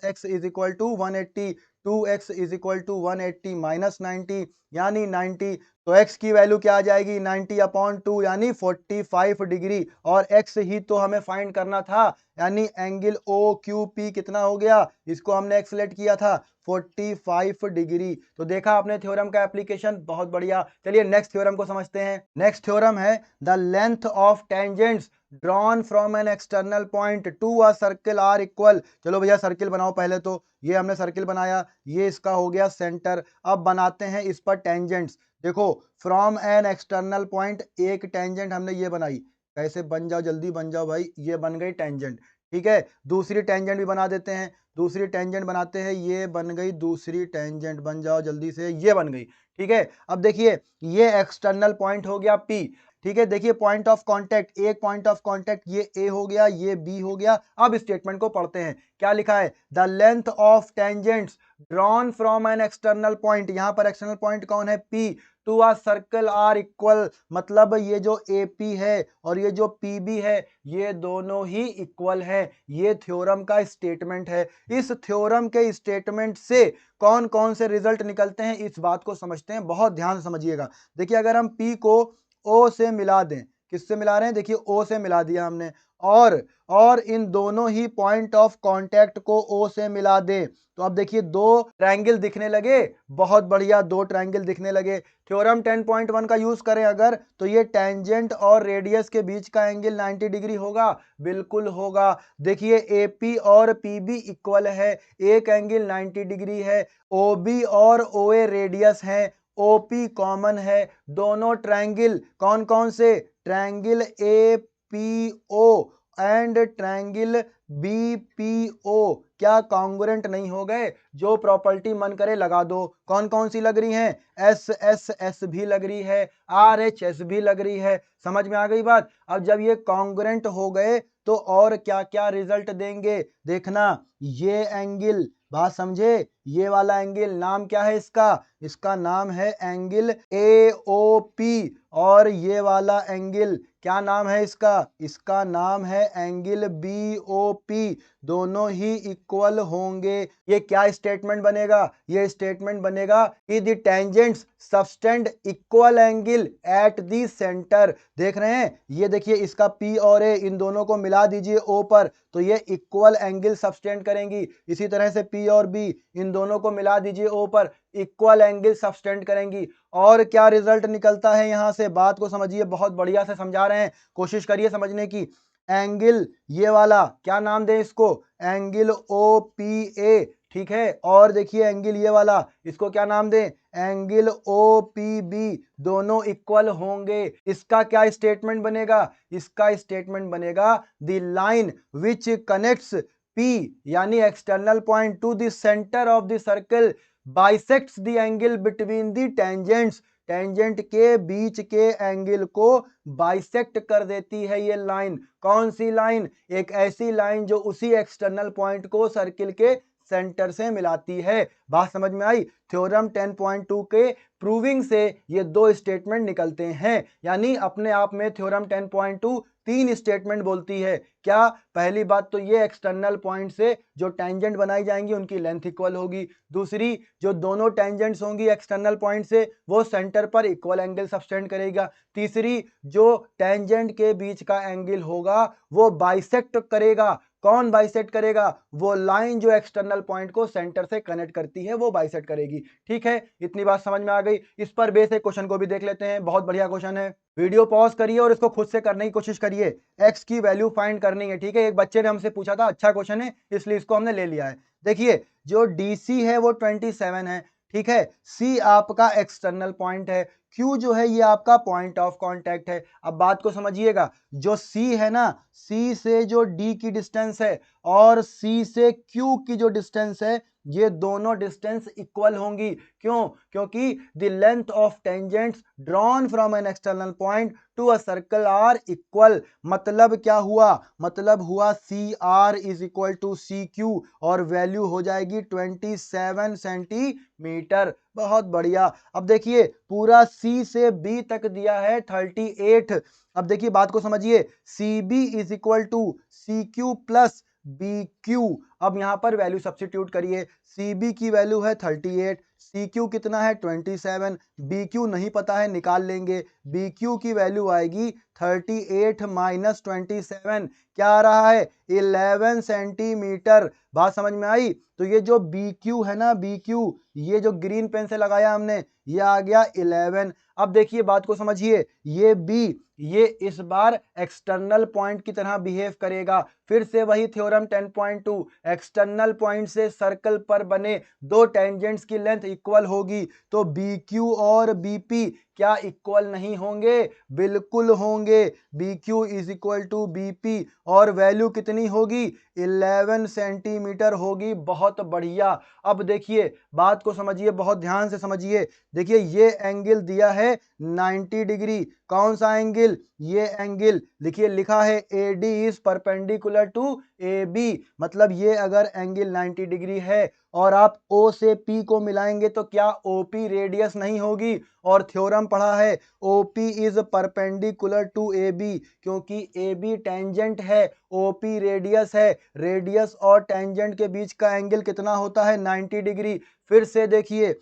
x is equal to 180। 2x is equal to 180 minus 90 यानी 90। तो x की वैल्यू क्या आ जाएगी, 90/2 यानी 45 डिग्री। और x ही तो हमें फाइंड करना था, यानी एंगल ओ क्यू पी कितना हो गया, इसको हमने x सेलेक्ट किया था 45 डिग्री। तो देखा आपने थ्योरम का एप्लीकेशन, बहुत बढ़िया। चलिए नेक्स्ट थ्योरम को समझते हैं। नेक्स्ट थ्योरम है the length of tangents drawn from an external point to a circle are equal. चलो भैया सर्किल बनाओ पहले। तो ये हमने सर्किल बनाया, ये इसका हो गया सेंटर। अब बनाते हैं इस पर टेंजेंट्स। देखो फ्रॉम एन एक्सटर्नल पॉइंट, एक टेंजेंट हमने ये बनाई। कैसे, बन जाओ जल्दी बन जाओ भाई, ये बन गई टेंजेंट, ठीक है। दूसरी टेंजेंट भी बना देते हैं, दूसरी टेंजेंट बनाते हैं, ये बन गई दूसरी टेंजेंट, बन जाओ जल्दी से, ये बन गई, ठीक है। अब देखिए ये एक्सटर्नल पॉइंट हो गया P, ठीक है। देखिए पॉइंट ऑफ कांटेक्ट, एक पॉइंट ऑफ कांटेक्ट ये A हो गया, ये B हो गया। अब स्टेटमेंट को पढ़ते हैं, क्या लिखा है, the length of tangents drawn from an external point, यहां पर एक्सटर्नल पॉइंट कौन है, P, to a circle are equal. मतलब ये जो AP है और ये जो PB है ये दोनों ही इक्वल है। ये थ्योरम का स्टेटमेंट है। इस थ्योरम के स्टेटमेंट से कौन कौन से रिजल्ट निकलते हैं इस बात को समझते हैं, बहुत ध्यान से समझिएगा। देखिए अगर हम P को O से मिला दें, किससे मिला रहे हैं, देखिए O से मिला दिया हमने, और इन दोनों ही पॉइंट ऑफ कांटेक्ट को O से मिला दें, तो अब देखिए दो ट्रायंगल दिखने लगे। बहुत बढ़िया, दो ट्रायंगल दिखने लगे। थ्योरम 10.1 का यूज करें अगर, तो ये टेंजेंट और रेडियस के बीच का एंगल 90 डिग्री होगा, बिल्कुल होगा। देखिए AP और PB इक्वल है, एक एंगल 90 डिग्री है। OB और OA रेडियस है, OP कॉमन है। दोनों ट्रायंगल कौन कौन से, triangle APO and triangle BPO क्या कॉन्ग्रुएंट नहीं हो गए। जो प्रॉपर्टी मन करे लगा दो। कौन कौन सी लग रही हैं, SSS भी लग रही है, RHS भी लग रही है। समझ में आ गई बात। अब जब ये कॉन्ग्रुएंट हो गए तो और क्या क्या रिजल्ट देंगे देखना। ये एंगल, बात समझे, ये वाला एंगल नाम क्या है इसका, इसका नाम है एंगल AOP। और ये वाला एंगल क्या नाम है इसका, इसका नाम है एंगल BOP। दोनों ही इक्वल होंगे। ये क्या स्टेटमेंट बनेगा, ये स्टेटमेंट बनेगा कि the tangents subtend equal angle at the centre. देख रहे हैं, ये देखिए इसका P और A, इन दोनों को मिला दीजिए O पर, तो ये इक्वल एंगल सबटेंड करेंगी। इसी तरह से P और B, इन दोनों को मिला दीजिए O पर, इक्वल एंगल सबटेंड करेंगी। और क्या रिजल्ट निकलता है यहां से, बात को समझिए, बहुत बढ़िया से समझा रहे हैं, कोशिश करिए समझने की। एंगल ये वाला क्या नाम दें इसको, एंगल OPA, ठीक है। और देखिए एंगल ये वाला, इसको क्या नाम दें, एंगल OPB। दोनों इक्वल होंगे। इसका क्या स्टेटमेंट बनेगा, इसका स्टेटमेंट बनेगा the line which connects P यानी external point to the centre of the circle bisects the angle between the tangents. Tangent के बीच के एंगल को बाइसेक्ट कर देती है ये लाइन। कौन सी लाइन, एक ऐसी लाइन जो उसी एक्सटर्नल पॉइंट को सर्किल के सेंटर से मिलाती है। बात समझ में आई? थ्योरम 10.2 के प्रूविंग से ये दो स्टेटमेंट निकलते हैं। यानी अपने आप में थ्योरम 10.2 तीन स्टेटमेंट बोलती है। क्या? पहली बात तो ये एक्सटर्नल पॉइंट से जो टेंजेंट बनाई जाएंगी उनकी लेंथ इक्वल होगी। दूसरी, जो दोनों टेंजेंट्स होंगी एक्सटर्नल पॉइंट से वो सेंटर पर इक्वल एंगल सब्टेंड करेगा। तीसरी, जो टेंजेंट के बीच का एंगल होगा वो बाइसेक्ट करेगा। कौन बाइसेक्ट करेगा? वो लाइन जो एक्सटर्नल पॉइंट को सेंटर से कनेक्ट करती है वो बाइसेक्ट करेगी। ठीक है, इतनी बात समझ में आ गई। इस पर बेस एक क्वेश्चन को भी देख लेते हैं, बहुत बढ़िया क्वेश्चन है। वीडियो पॉज करिए और इसको खुद से करने की कोशिश करिए। एक्स की वैल्यू फाइंड करनी है। ठीक है, एक बच्चे ने हमसे पूछा था, अच्छा क्वेश्चन है इसलिए इसको हमने ले लिया है। देखिए, जो डीसी है वो 27 है। ठीक है, सी आपका एक्सटर्नल पॉइंट है, क्यू जो है ये आपका पॉइंट ऑफ कांटेक्ट है। अब बात को समझिएगा, जो सी है ना, सी से जो डी की डिस्टेंस है और सी से क्यू की जो डिस्टेंस है ये दोनों डिस्टेंस इक्वल होंगी। क्यों? क्योंकि the length of tangents drawn from an external point to a circle are equal. मतलब क्या हुआ? मतलब हुआ C R is equal to C Q और वैल्यू हो जाएगी 27 सेंटीमीटर। बहुत बढ़िया। अब देखिए, पूरा सी से बी तक दिया है 38। अब देखिए बात को समझिए, C B is equal to C Q plus B Q. अब यहां पर वैल्यू सब्स्टिट्यूट करिए। सी बी की वैल्यू है 38, सी क्यू कितना है 27, बी क्यू नहीं पता है निकाल लेंगे। बी क्यू की वैल्यू आएगी 38 माइनस 27, क्या आ रहा है? 11 सेंटीमीटर। बात समझ में आई? तो ये जो बी क्यू है ना, बी क्यू, ये जो ग्रीन पेन से लगाया हमने, ये आ गया 11। अब देखिए बात को समझिए, ये बी, ये इस बार एक्सटर्नल पॉइंट की तरह बिहेव करेगा। फिर से वही थ्योरम 10.2, एक्सटर्नल पॉइंट से सर्कल पर बने दो टेंजेंट्स की लेंथ इक्वल होगी। तो बी क्यू और बी पी क्या इक्वल नहीं होंगे? बिल्कुल होंगे। B Q is equal to B P और वैल्यू कितनी होगी? 11 सेंटीमीटर होगी। बहुत बढ़िया। अब देखिए बात को समझिए, बहुत ध्यान से समझिए। देखिए ये एंगल दिया है 90 डिग्री। कौन सा एंगल? ये एंगल लिखिए, लिखा है AD is perpendicular to AB। मतलब ये अगर एंगल 90 डिग्री है और आप O से P को मिलाएंगे तो क्या OP रेडियस नहीं होगी? और थ्योरम पढ़ा है OP is perpendicular to AB, क्योंकि AB टेंजेंट है, OP रेडियस है। रेडियस और टेंजेंट के बीच का एंगल कितना होता है? 90 डिग्री। फिर से देखिए,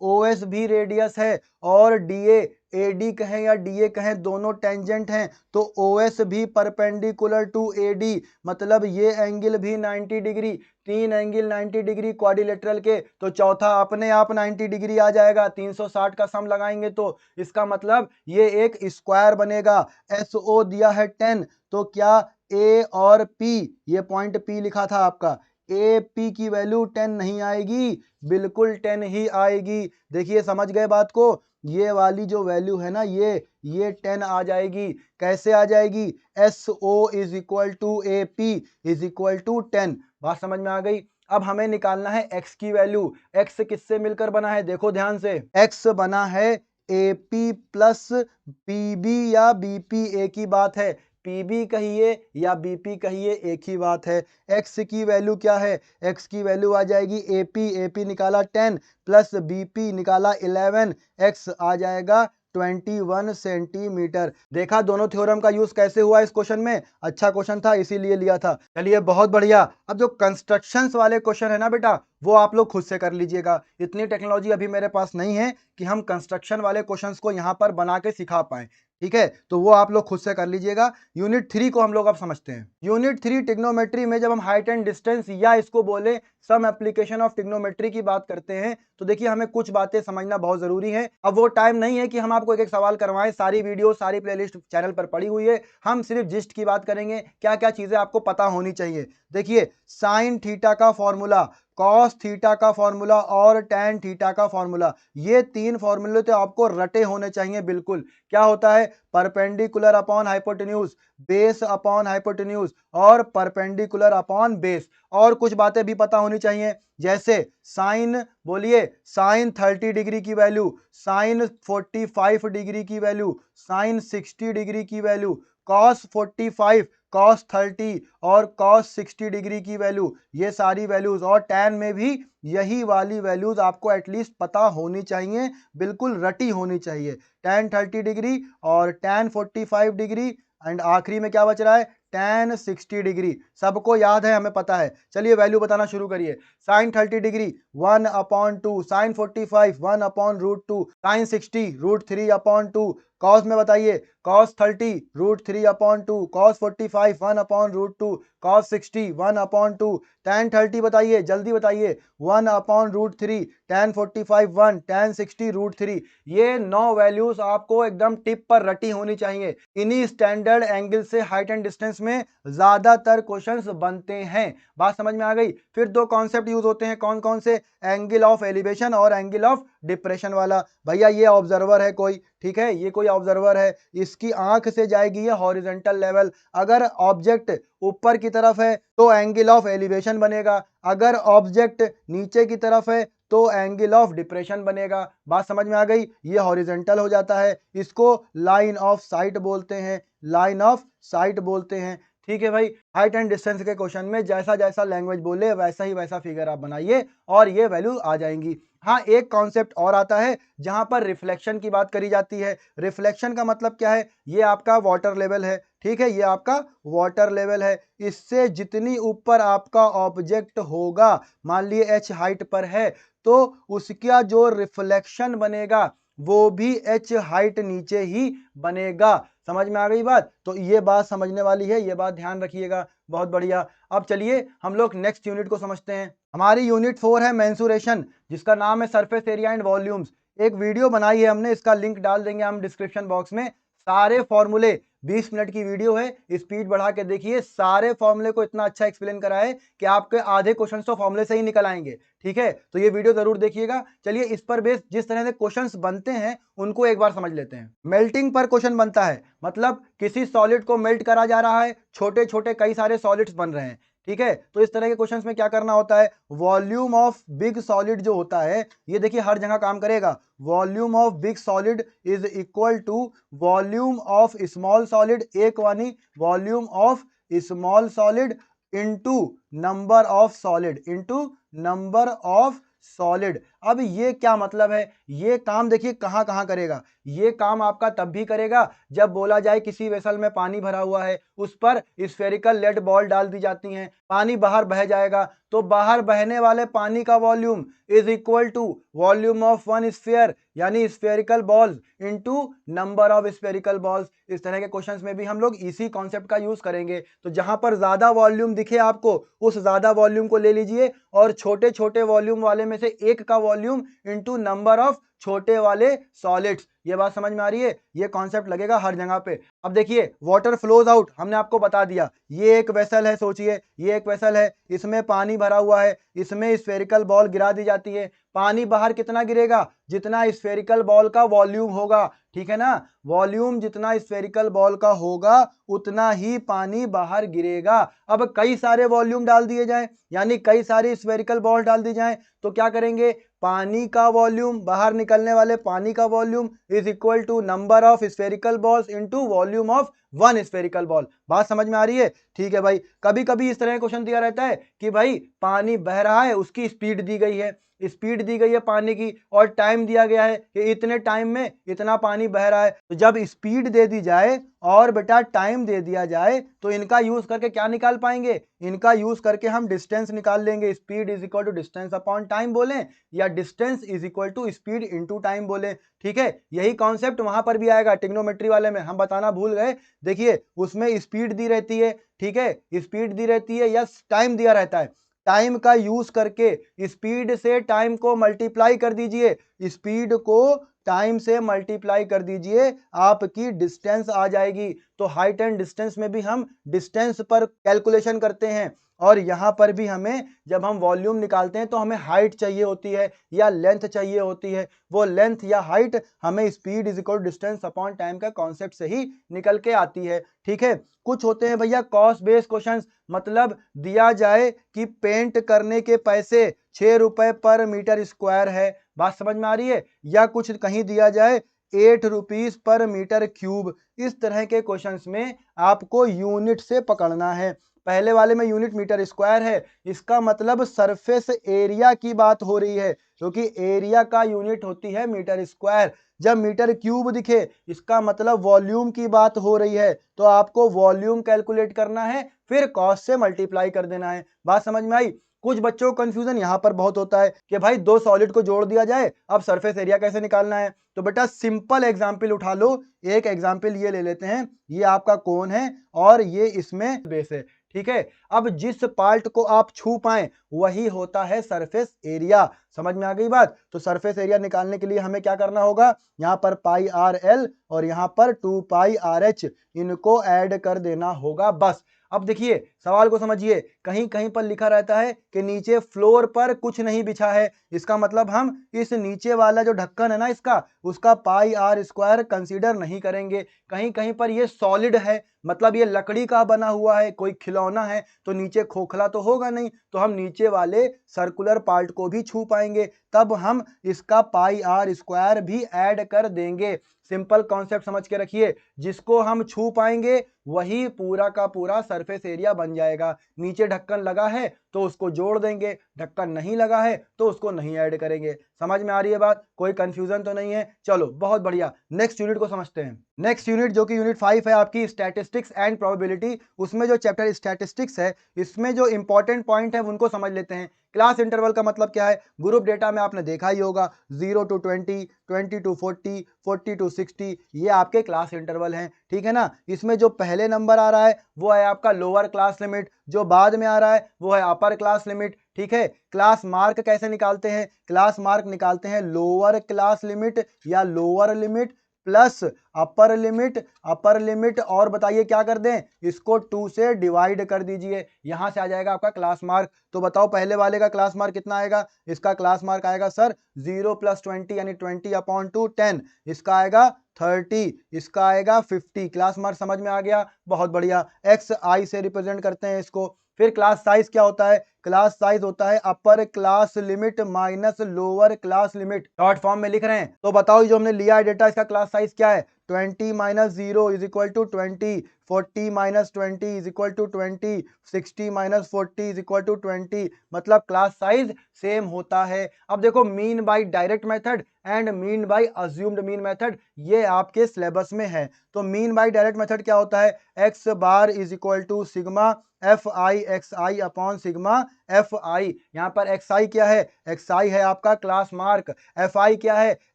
OS भी रेडियस है और DA, AD कहें या DA कहें, दोनों टेंजेंट हैं, तो OS भी परपेंडिकुलर टू AD। मतलब ये एंगल भी 90 डिग्री। तीन एंगल 90 डिग्री क्वाड्रिलेटरल के, तो चौथा अपने आप 90 डिग्री आ जाएगा। 360 का सम लगाएंगे तो इसका मतलब ये एक स्क्वायर बनेगा। SO दिया है 10, तो क्या A और P, ये पॉइंट P लिखा था आपका, AP की वैल्यू 10 नहीं आएगी? बिल्कुल 10 ही आएगी। देखिए समझ गए बात को? ये वाली जो वैल्यू है ना, ये 10 आ जाएगी। कैसे आ जाएगी? SO is equal to AP is equal to 10। बात समझ में आ गई? अब हमें निकालना है x की वैल्यू। x किससे मिलकर बना है? देखो ध्यान से, x बना है AP प्लस PB या BP, एक ही बात है। PB कहिए या BP कहिए, एक ही बात है। x की वैल्यू क्या है? x की वैल्यू आ जाएगी AP निकाला 10 प्लस BP निकाला 11, x आ जाएगा 21 सेंटीमीटर। देखा दोनों थ्योरम का यूज कैसे हुआ इस क्वेश्चन में? अच्छा क्वेश्चन था इसीलिए लिया था। चलिए बहुत बढ़िया। अब जो कंस्ट्रक्शंस वाले क्वेश्चन है ना बेटा, वो आप लोग खुद से कर लीजिएगा। इतनी टेक्नोलॉजी अभी मेरे पास नहीं है कि हम कंस्ट्रक्शन वाले क्वेश्चंस को यहाँ पर बना के सिखा पाए। ठीक है, तो वो आप लोग खुद से कर लीजिएगा। यूनिट 3 को हम लोग अब समझते हैं। यूनिट 3 ट्रिग्नोमेट्री में जब हम हाइट एंड डिस्टेंस या इसको बोले सम एप्लीकेशन ऑफ ट्रिग्नोमेट्री की बात करते हैं, तो देखिए हमें कुछ बातें समझना बहुत जरूरी है। अब वो टाइम नहीं है कि हम आपको एक एक सवाल करवाएं। सारी वीडियो, सारी प्लेलिस्ट चैनल पर पड़ी हुई है। हम सिर्फ जिस्ट की बात करेंगे, क्या क्या चीजें आपको पता होनी चाहिए। देखिए, साइन थीटा का फॉर्मूला, कॉस थीटा का फॉर्मूला और टैन थीटा का फॉर्मूला, ये तीन फॉर्मूले तो आपको रटे होने चाहिए बिल्कुल। क्या होता है? Perpendicular upon hypotenuse, base upon hypotenuse और परपेंडिकुलर अपॉन बेस। और कुछ बातें भी पता होनी चाहिए, जैसे साइन, बोलिए, साइन 30 डिग्री की वैल्यू, साइन 45 डिग्री की वैल्यू, साइन 60 डिग्री की वैल्यू, cos 45, cos 30 और cos 60 डिग्री की वैल्यू, ये सारी वैल्यूज, और tan में भी यही वाली वैल्यूज आपको एटलीस्ट पता होनी चाहिए, बिल्कुल रटी होनी चाहिए। tan 30 डिग्री और tan 45 डिग्री, एंड आखिरी में क्या बच रहा है, tan 60 डिग्री। सबको याद है, हमें पता है। चलिए वैल्यू बताना शुरू करिए। sin 30 degree 1/2, sin 45 1/√2, sin 60 √3/2, cos में बताइए, cos 30 √3/2, cos 45 1/√2, cos 60 1/2, tan 30 बताइए, जल्दी बताइए, 1/√3, tan 45 1, tan 60 √3। ये 9 वैल्यूज आपको एकदम टिप पर रटी होनी चाहिए। इन्हीं स्टैंडर्ड एंगल से हाइट एंड डिस्टेंस में ज्यादातर क्वेश्चंस बनते हैं। बात समझ में आ गई। फिर दो कॉन्सेप्ट यूज होते हैं, कौन कौन से, एंगल ऑफ एलिवेशन और एंगल ऑफ डिप्रेशन वाला। भैया ये ऑब्जर्वर है कोई, ठीक है, ये कोई ऑब्जर्वर है, इसकी आंख से जाएगी ये हॉरिजॉन्टल लेवल। अगर ऑब्जेक्ट ऊपर की तरफ है तो एंगल ऑफ एलिवेशन बनेगा, अगर ऑब्जेक्ट नीचे की तरफ है तो एंगल ऑफ डिप्रेशन बनेगा। बात समझ में आ गई। ये हॉरिजॉन्टल हो जाता है, इसको लाइन ऑफ साइट बोलते हैं, लाइन ऑफ साइट बोलते हैं। ठीक है भाई, हाइट एंड डिस्टेंस के क्वेश्चन में जैसा जैसा लैंग्वेज बोले वैसा ही वैसा फिगर आप बनाइए और ये वैल्यू आ जाएंगी। हाँ, एक कॉन्सेप्ट और आता है जहां पर रिफ्लेक्शन की बात करी जाती है। रिफ्लेक्शन का मतलब क्या है, ये आपका वाटर लेवल है, ठीक है, ये आपका वाटर लेवल है। इससे जितनी ऊपर आपका ऑब्जेक्ट होगा, मान लिए h हाइट पर है, तो उसका जो रिफ्लेक्शन बनेगा वो भी h हाइट नीचे ही बनेगा। समझ में आ गई बात। तो ये बात समझने वाली है, ये बात ध्यान रखिएगा। बहुत बढ़िया। अब चलिए हम लोग नेक्स्ट यूनिट को समझते हैं। हमारी यूनिट 4 है मेंसुरेशन, जिसका नाम है सरफेस एरिया एंड वॉल्यूम्स। एक वीडियो बनाई है हमने, इसका लिंक डाल देंगे हम डिस्क्रिप्शन बॉक्स में। सारे फॉर्मूले, 20 मिनट की वीडियो है, स्पीड बढ़ा के देखिए। सारे फॉर्मूले को इतना अच्छा एक्सप्लेन करा है कि आपके आधे क्वेश्चन तो फॉर्मूले से ही निकल आएंगे। ठीक है, तो ये वीडियो जरूर देखिएगा। चलिए इस पर बेस जिस तरह से क्वेश्चंस बनते हैं उनको एक बार समझ लेते हैं। मेल्टिंग पर क्वेश्चन बनता है, मतलब किसी सॉलिड को मेल्ट करा जा रहा है, छोटे छोटे कई सारे सॉलिड्स बन रहे हैं। ठीक है, तो इस तरह के क्वेश्चंस में क्या करना होता है, वॉल्यूम ऑफ बिग सॉलिड जो होता है, ये देखिए हर जगह काम करेगा। Volume of big solid is equal to volume of small solid, एक वानी volume of small solid into number of solid, into number of solid. अब ये क्या मतलब है, ये काम देखिए कहां कहां करेगा। ये काम आपका तब भी करेगा जब बोला जाए किसी वेसल में पानी भरा हुआ है, उस पर स्फेरिकल लेड बॉल डाल दी जाती हैं, पानी बाहर बह जाएगा, तो बाहर बहने वाले पानी का volume is equal to volume of one sphere, यानी spherical balls into number of spherical balls. इस तरह के क्वेश्चंस में भी हम लोग इसी कॉन्सेप्ट का यूज करेंगे। तो जहां पर ज्यादा वॉल्यूम दिखे आपको, उस ज्यादा वॉल्यूम को ले लीजिए और छोटे छोटे वॉल्यूम वाले में से एक का वॉल्यूम इनटू नंबर ऑफ छोटे वाले सॉलिड्स। ये बात समझ में आ रही है, ये कॉन्सेप्ट लगेगा हर जगह पे। अब देखिए वाटर फ्लोज आउट, हमने आपको बता दिया, ये एक वेसल है, सोचिए ये एक वेसल है, इसमें पानी भरा हुआ है, इसमें स्फेरिकल बॉल गिरा दी जाती है। पानी बाहर कितना गिरेगा, जितना स्फेरिकल बॉल का वॉल्यूम होगा, ठीक है ना, वॉल्यूम जितना स्फेरिकल बॉल का होगा उतना ही पानी बाहर गिरेगा। अब कई सारे वॉल्यूम डाल दिए जाएं, यानी कई सारी स्फेरिकल बॉल डाल दी जाएं, तो क्या करेंगे, पानी का वॉल्यूम, बाहर निकलने वाले पानी का volume is equal to number of spherical balls into volume of one spherical ball. बात समझ में आ रही है। ठीक है भाई, कभी कभी इस तरह का क्वेश्चन दिया रहता है कि भाई पानी बह रहा है, उसकी स्पीड दी गई है, स्पीड दी गई है पानी की, और टाइम दिया गया है कि इतने टाइम में इतना पानी बह रहा है। तो जब स्पीड दे दी जाए और बेटा टाइम दे दिया जाए, तो इनका यूज करके क्या निकाल पाएंगे, इनका यूज करके हम डिस्टेंस निकाल लेंगे। Speed is equal to distance upon time बोले, या distance is equal to speed into time बोले। ठीक है, यही कॉन्सेप्ट वहां पर भी आएगा ट्रिग्नोमेट्री वाले में, हम बताना भूल गए। देखिए उसमें स्पीड दी रहती है, ठीक है, स्पीड दी रहती है या टाइम दिया रहता है। टाइम का यूज करके स्पीड से टाइम को मल्टीप्लाई कर दीजिए, स्पीड को टाइम से मल्टीप्लाई कर दीजिए, आपकी डिस्टेंस आ जाएगी। तो हाइट एंड डिस्टेंस में भी हम डिस्टेंस पर कैलकुलेशन करते हैं, और यहां पर भी हमें जब हम वॉल्यूम निकालते हैं तो हमें हाइट चाहिए होती है या लेंथ चाहिए होती है। वो लेंथ या हाइट हमें speed is equal distance upon time का कॉन्सेप्ट से ही निकल के आती है। ठीक है, कुछ होते हैं भैया कॉस्ट बेस्ड क्वेश्चंस, मतलब दिया जाए कि पेंट करने के पैसे 6 रुपए पर मीटर स्क्वायर है, बात समझ में आ रही है, या कुछ कहीं दिया जाए 8 रुपीज पर मीटर क्यूब। इस तरह के क्वेश्चंस में आपको यूनिट से पकड़ना है। पहले वाले में यूनिट मीटर स्क्वायर है, इसका मतलब सरफेस एरिया की बात हो रही है, क्योंकि एरिया का यूनिट होती है मीटर स्क्वायर। जब मीटर क्यूब दिखे इसका मतलब वॉल्यूम की बात हो रही है, तो आपको वॉल्यूम कैलकुलेट करना है, फिर कॉस से मल्टीप्लाई कर देना है। बात समझ में आई? कुछ बच्चों को कंफ्यूजन यहां पर बहुत होता है कि भाई दो सॉलिड को जोड़ दिया जाए, अब सरफेस एरिया कैसे निकालना है। तो बेटा सिंपल एग्जांपल उठा लो। एक एग्जांपल ये ले लेते हैं, ये आपका कोन है और ये इसमें बेस है, ठीक है। अब जिस पार्ट को आप छू पाए वही होता है सरफेस एरिया। समझ में आ गई बात? तो सरफेस एरिया निकालने के लिए हमें क्या करना होगा, यहाँ पर पाई आर एल और यहाँ पर 2 पाई आर एच, इनको ऐड कर देना होगा बस। अब देखिए सवाल को समझिए, कहीं कहीं पर लिखा रहता है कि नीचे फ्लोर पर कुछ नहीं बिछा है, इसका मतलब हम इस नीचे वाला जो ढक्कन है ना इसका, उसका पाई आर स्क्वायर कंसीडर नहीं करेंगे। कहीं कहीं पर ये सॉलिड है, मतलब ये लकड़ी का बना हुआ है, कोई खिलौना है, तो नीचे खोखला तो होगा नहीं, तो हम नीचे वाले सर्कुलर पार्ट को भी छू पाएंगे, तब हम इसका पाई आर स्क्वायर भी ऐड कर देंगे। सिंपल कॉन्सेप्ट समझ के रखिए, जिसको हम छू पाएंगे वही पूरा का पूरा सरफेस एरिया बन जाएगा। नीचे ढक्कन लगा है तो उसको जोड़ देंगे, ढक्कन नहीं लगा है तो उसको नहीं ऐड करेंगे। समझ में आ रही है बात? कोई कंफ्यूजन तो नहीं है? चलो बहुत बढ़िया, नेक्स्ट यूनिट को समझते हैं। नेक्स्ट यूनिट जो कि यूनिट 5 है आपकी, स्टैटिस्टिक्स एंड प्रोबेबिलिटी। उसमें जो चैप्टर स्टैटिस्टिक्स है, इसमें जो इंपॉर्टेंट पॉइंट है उनको समझ लेते हैं। क्लास इंटरवल का मतलब क्या है? ग्रुप डेटा में आपने देखा ही होगा, 0 to 20, 20 to 40, 40 to 60, ये आपके क्लास इंटरवल हैं, ठीक है ना। इसमें जो पहले नंबर आ रहा है वो है आपका लोअर क्लास लिमिट, जो बाद में आ रहा है वो है अपर क्लास लिमिट, ठीक है। क्लास मार्क कैसे निकालते हैं? क्लास मार्क निकालते हैं लोअर क्लास लिमिट या lower limit plus upper limit, upper limit और बताइए क्या कर दें, इसको 2 से डिवाइड कर दीजिए, यहां से आ जाएगा आपका क्लास मार्क। तो बताओ पहले वाले का क्लास मार्क कितना आएगा? इसका क्लास मार्क आएगा सर 0 + 20 यानी 20/2 10, इसका आएगा 30, इसका आएगा 50। क्लास मार्क समझ में आ गया? बहुत बढ़िया। एक्स आई से रिप्रेजेंट करते हैं इसको। फिर क्लास साइज क्या होता है? क्लास साइज होता है upper class limit minus lower class limit, short form में लिख रहे हैं। तो बताओ ये जो हमने लिया है डेटा, इसका क्लास साइज क्या है? 20 - 0 = 20, 40 - 20 = 20, 60 - 40 = 20, मतलब क्लास साइज सेम होता है। अब देखो mean by direct method and mean by assumed mean method, ये आपके सिलेबस में है। तो मीन बाय डायरेक्ट मेथड क्या होता है? x बार = sigma fi xi upon sigma fi। यहाँ पर xi क्या है? xi है आपका क्लास मार्क, fi क्या है?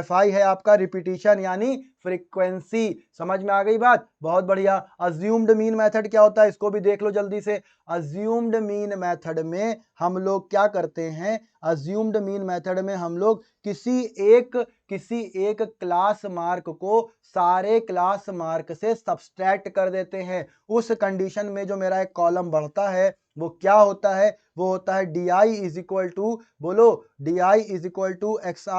fi है आपका रिपीटिशन यानी फ्रीक्वेंसी। समझ में आ गई बात? बहुत बढ़िया। अज्यूम्ड मीन मेथड क्या होता है, इसको भी देख लो जल्दी से। अज्यूम्ड मीन मेथड में हम लोग क्या करते हैं? अज्यूम्ड मीन मेथड में हम लोग किसी एक क्लास मार्क को सारे क्लास मार्क से सब्सट्रैक्ट कर देते हैं। उस कंडीशन में जो मेरा एक कॉलम बढ़ता है वो क्या होता है? वो होता है di बोलो di xi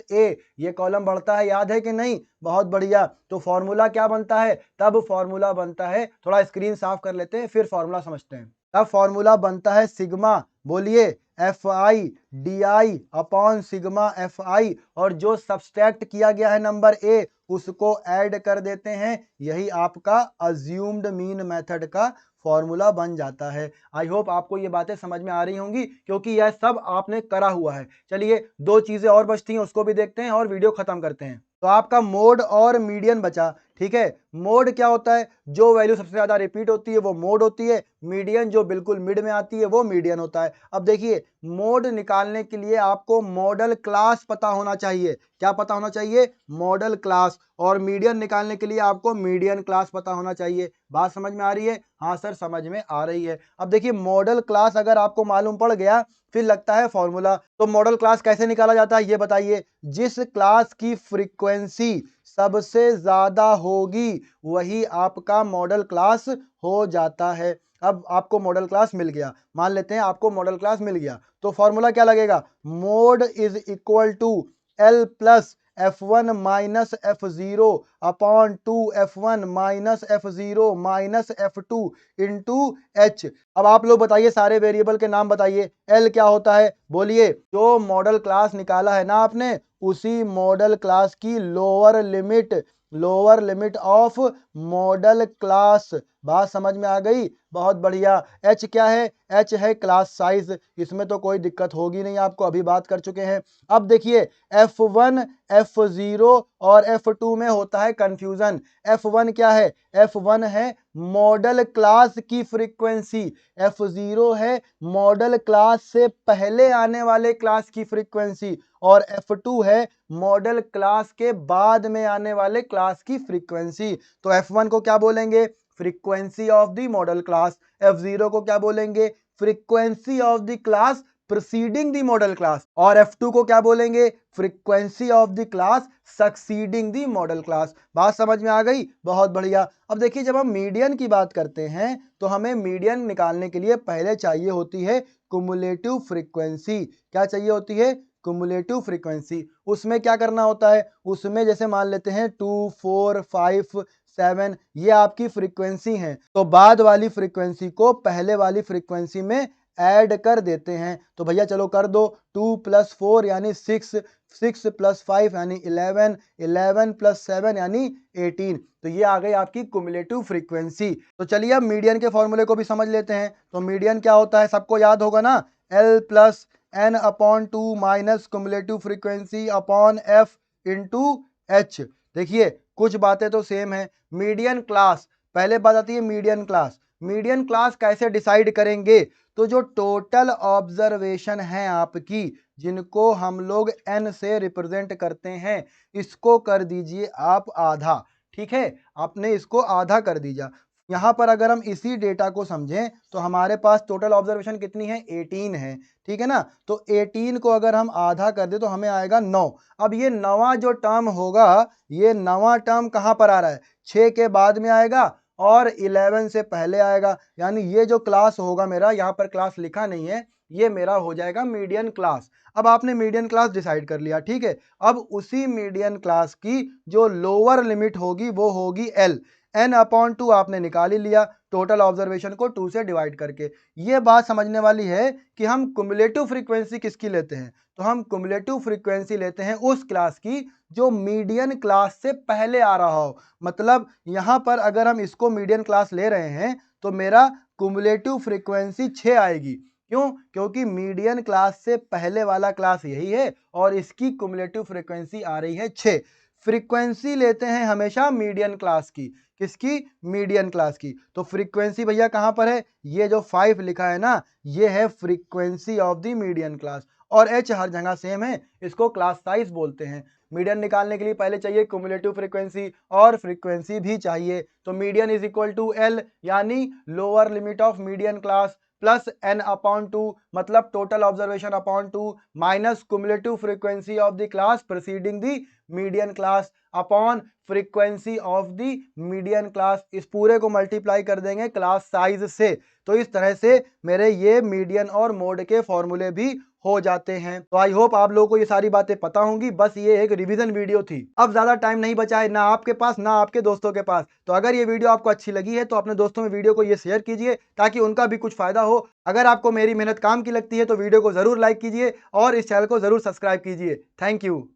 - a। ये कॉलम बढ़ता है, याद है कि नहीं? बहुत बढ़िया। तो फॉर्मूला क्या बनता है? तब फॉर्मूला बनता है, थोड़ा स्क्रीन साफ कर लेते हैं फिर फॉर्मूला समझते हैं। तब फॉर्मूला बनता है सिग्मा, बोलिए fi di upon sigma fi, और जो सब्सट्रैक्ट किया गया है नंबर a उसको ऐड कर देते हैं, यही आपका अज्यूम्ड मीन मेथड का फॉर्मूला बन जाता है। आई होप आपको ये बातें समझ में आ रही होंगी, क्योंकि यह सब आपने करा हुआ है। चलिए दो चीजें और बचती हैं, उसको भी देखते हैं और वीडियो खत्म करते हैं। तो आपका मोड और मीडियन बचा, ठीक है। मोड क्या होता है? जो वैल्यू सबसे ज्यादा रिपीट होती है वो मोड होती है, मीडियन जो बिल्कुल मिड में आती है वो मीडियन होता है। अब देखिए मोड निकालने के लिए आपको मॉडल क्लास पता होना चाहिए। क्या पता होना चाहिए? Model class. और मीडियन निकालने के लिए आपको मीडियन क्लास पता होना चाहिए। बात समझ में आ रही है? हाँ सर समझ में आ रही है। अब देखिए मॉडल क्लास अगर आपको मालूम पड़ गया, फिर लगता है फॉर्मूला। तो मॉडल क्लास कैसे निकाला जाता है ये बताइए। जिस क्लास की फ्रीक्वेंसी सबसे ज्यादा होगी वही आपका मॉडल क्लास हो जाता है। अब आपको मॉडल क्लास मिल गया, मान लेते हैं आपको मॉडल क्लास मिल गया, तो फॉर्मूला क्या लगेगा? Mode = L plus f1 minus f0 upon 2 f1 minus f0 minus f2 into h। अब आप लोग बताइए, सारे वेरिएबल के नाम बताइए। L क्या होता है? बोलिए। जो मॉडल क्लास निकाला है ना आपने, उसी मॉडल क्लास की lower limit of model class. बात समझ में आ गई? बहुत बढ़िया। एच क्या है? एच है क्लास साइज, इसमें तो कोई दिक्कत होगी नहीं, आपको अभी बात कर चुके हैं। अब देखिए F1, F0 और F2 में होता है कंफ्यूजन। F1 क्या है? F1 है मॉडल क्लास की फ्रीक्वेंसी, F0 है मॉडल क्लास से पहले आने वाले क्लास की फ्रीक्वेंसी, और F2 है मॉडल क्लास के बाद में आने वाले क्लास की फ्रीक्वेंसी। तो F1 को क्या बोलेंगे? Frequency of the model class. F0 को क्या बोलेंगे? Frequency of the class preceding the model class. और F2 को क्या बोलेंगे? Frequency of the class succeeding the model class. बात समझ में आ गई? बहुत बढ़िया। अब देखिए जब हम मीडियन की बात करते हैं तो हमें मीडियन निकालने के लिए पहले चाहिए होती है कुमुलेटिव फ्रीक्वेंसी। क्या चाहिए होती है? Cumulative frequency. उसमें क्या करना होता है? उसमें जैसे मान लेते हैं 2, 4, 5, 7 ये आपकी फ्रीक्वेंसी हैं, तो बाद वाली फ्रीक्वेंसी को पहले वाली फ्रीक्वेंसी में ऐड कर देते हैं। तो भैया चलो कर दो, 2 + 4 यानी 6, 6 + 5 यानी 11, 11 + 7 यानी 18। तो ये आ गई आपकी कुमुलेटिव फ्रीक्वेंसी। तो चलिए अब मीडियन के फॉर्मूले को भी समझ लेते हैं। तो मीडियन क्या होता है? सबको याद होगा ना, L + n/2 minus cumulative frequency upon f into h। देखिए कुछ बातें तो सेम है। मीडियन क्लास, पहले बात आती है मीडियन क्लास। मीडियन क्लास कैसे डिसाइड करेंगे? तो जो टोटल ऑब्जर्वेशन है आपकी, जिनको हम लोग n से रिप्रेजेंट करते हैं, इसको कर दीजिए आप आधा। ठीक है, आपने इसको आधा कर दीजिए। यहाँ पर अगर हम इसी डेटा को समझें तो हमारे पास टोटल ऑब्जर्वेशन कितनी है? 18 है। ठीक है ना? तो 18 को अगर हम आधा कर दे तो हमें आएगा 9। अब ये नवा जो टर्म होगा, ये नवा टर्म कहाँ पर आ रहा है? 6 के बाद में आएगा और 11 से पहले आएगा। यानी ये जो क्लास होगा मेरा, यहाँ पर क्लास लिखा नहीं है, ये मेरा हो जाएगा मीडियन क्लास। अब आपने मीडियन क्लास डिसाइड कर लिया। ठीक है, अब उसी मीडियन क्लास की जो लोअर लिमिट होगी वो होगी L। n/2 आपने निकाल ही लिया टोटल ऑब्जर्वेशन को 2 से डिवाइड करके। ये बात समझने वाली है कि हम कुमुलेटिव फ्रीक्वेंसी किसकी लेते हैं? तो हम कुमुलेटिव फ्रीक्वेंसी लेते हैं उस क्लास की जो मीडियन क्लास से पहले आ रहा हो। मतलब यहां पर अगर हम इसको मीडियन क्लास ले रहे हैं तो मेरा कुमुलेटिव फ्रीक्वेंसी 6 आएगी। क्यों? क्योंकि मीडियन क्लास से पहले वाला क्लास यही है और इसकी कुमुलेटिव फ्रीक्वेंसी आ रही है 6। फ्रीक्वेंसी लेते हैं हमेशा मीडियन क्लास की। किसकी? मीडियन क्लास की। तो फ्रीक्वेंसी भैया कहां पर है? ये जो 5 लिखा है ना, ये है frequency of the median class. और एच हर जगह सेम है, इसको क्लास साइज बोलते हैं। मीडियन निकालने के लिए पहले चाहिए कुमुलेटिव फ्रीक्वेंसी और फ्रीक्वेंसी भी चाहिए। तो median is equal to L, यानी lower limit of median class plus n/2 मतलब total observation upon 2 minus cumulative frequency of the class preceding the median class upon frequency of the median class. इस पूरे को multiply कर देंगे class size से। तो इस तरह से मेरे ये मीडियन और मोड के फॉर्मूले भी हो जाते हैं। तो आई होप आप लोगों को ये सारी बातें पता होंगी। बस ये एक रिवीजन वीडियो थी। अब ज्यादा टाइम नहीं बचा है, ना आपके पास ना आपके दोस्तों के पास। तो अगर ये वीडियो आपको अच्छी लगी है तो अपने दोस्तों में वीडियो को ये शेयर कीजिए ताकि उनका भी कुछ फायदा हो। अगर आपको मेरी मेहनत काम की लगती है तो वीडियो को जरूर लाइक कीजिए और इस चैनल को जरूर सब्सक्राइब कीजिए। Thank you.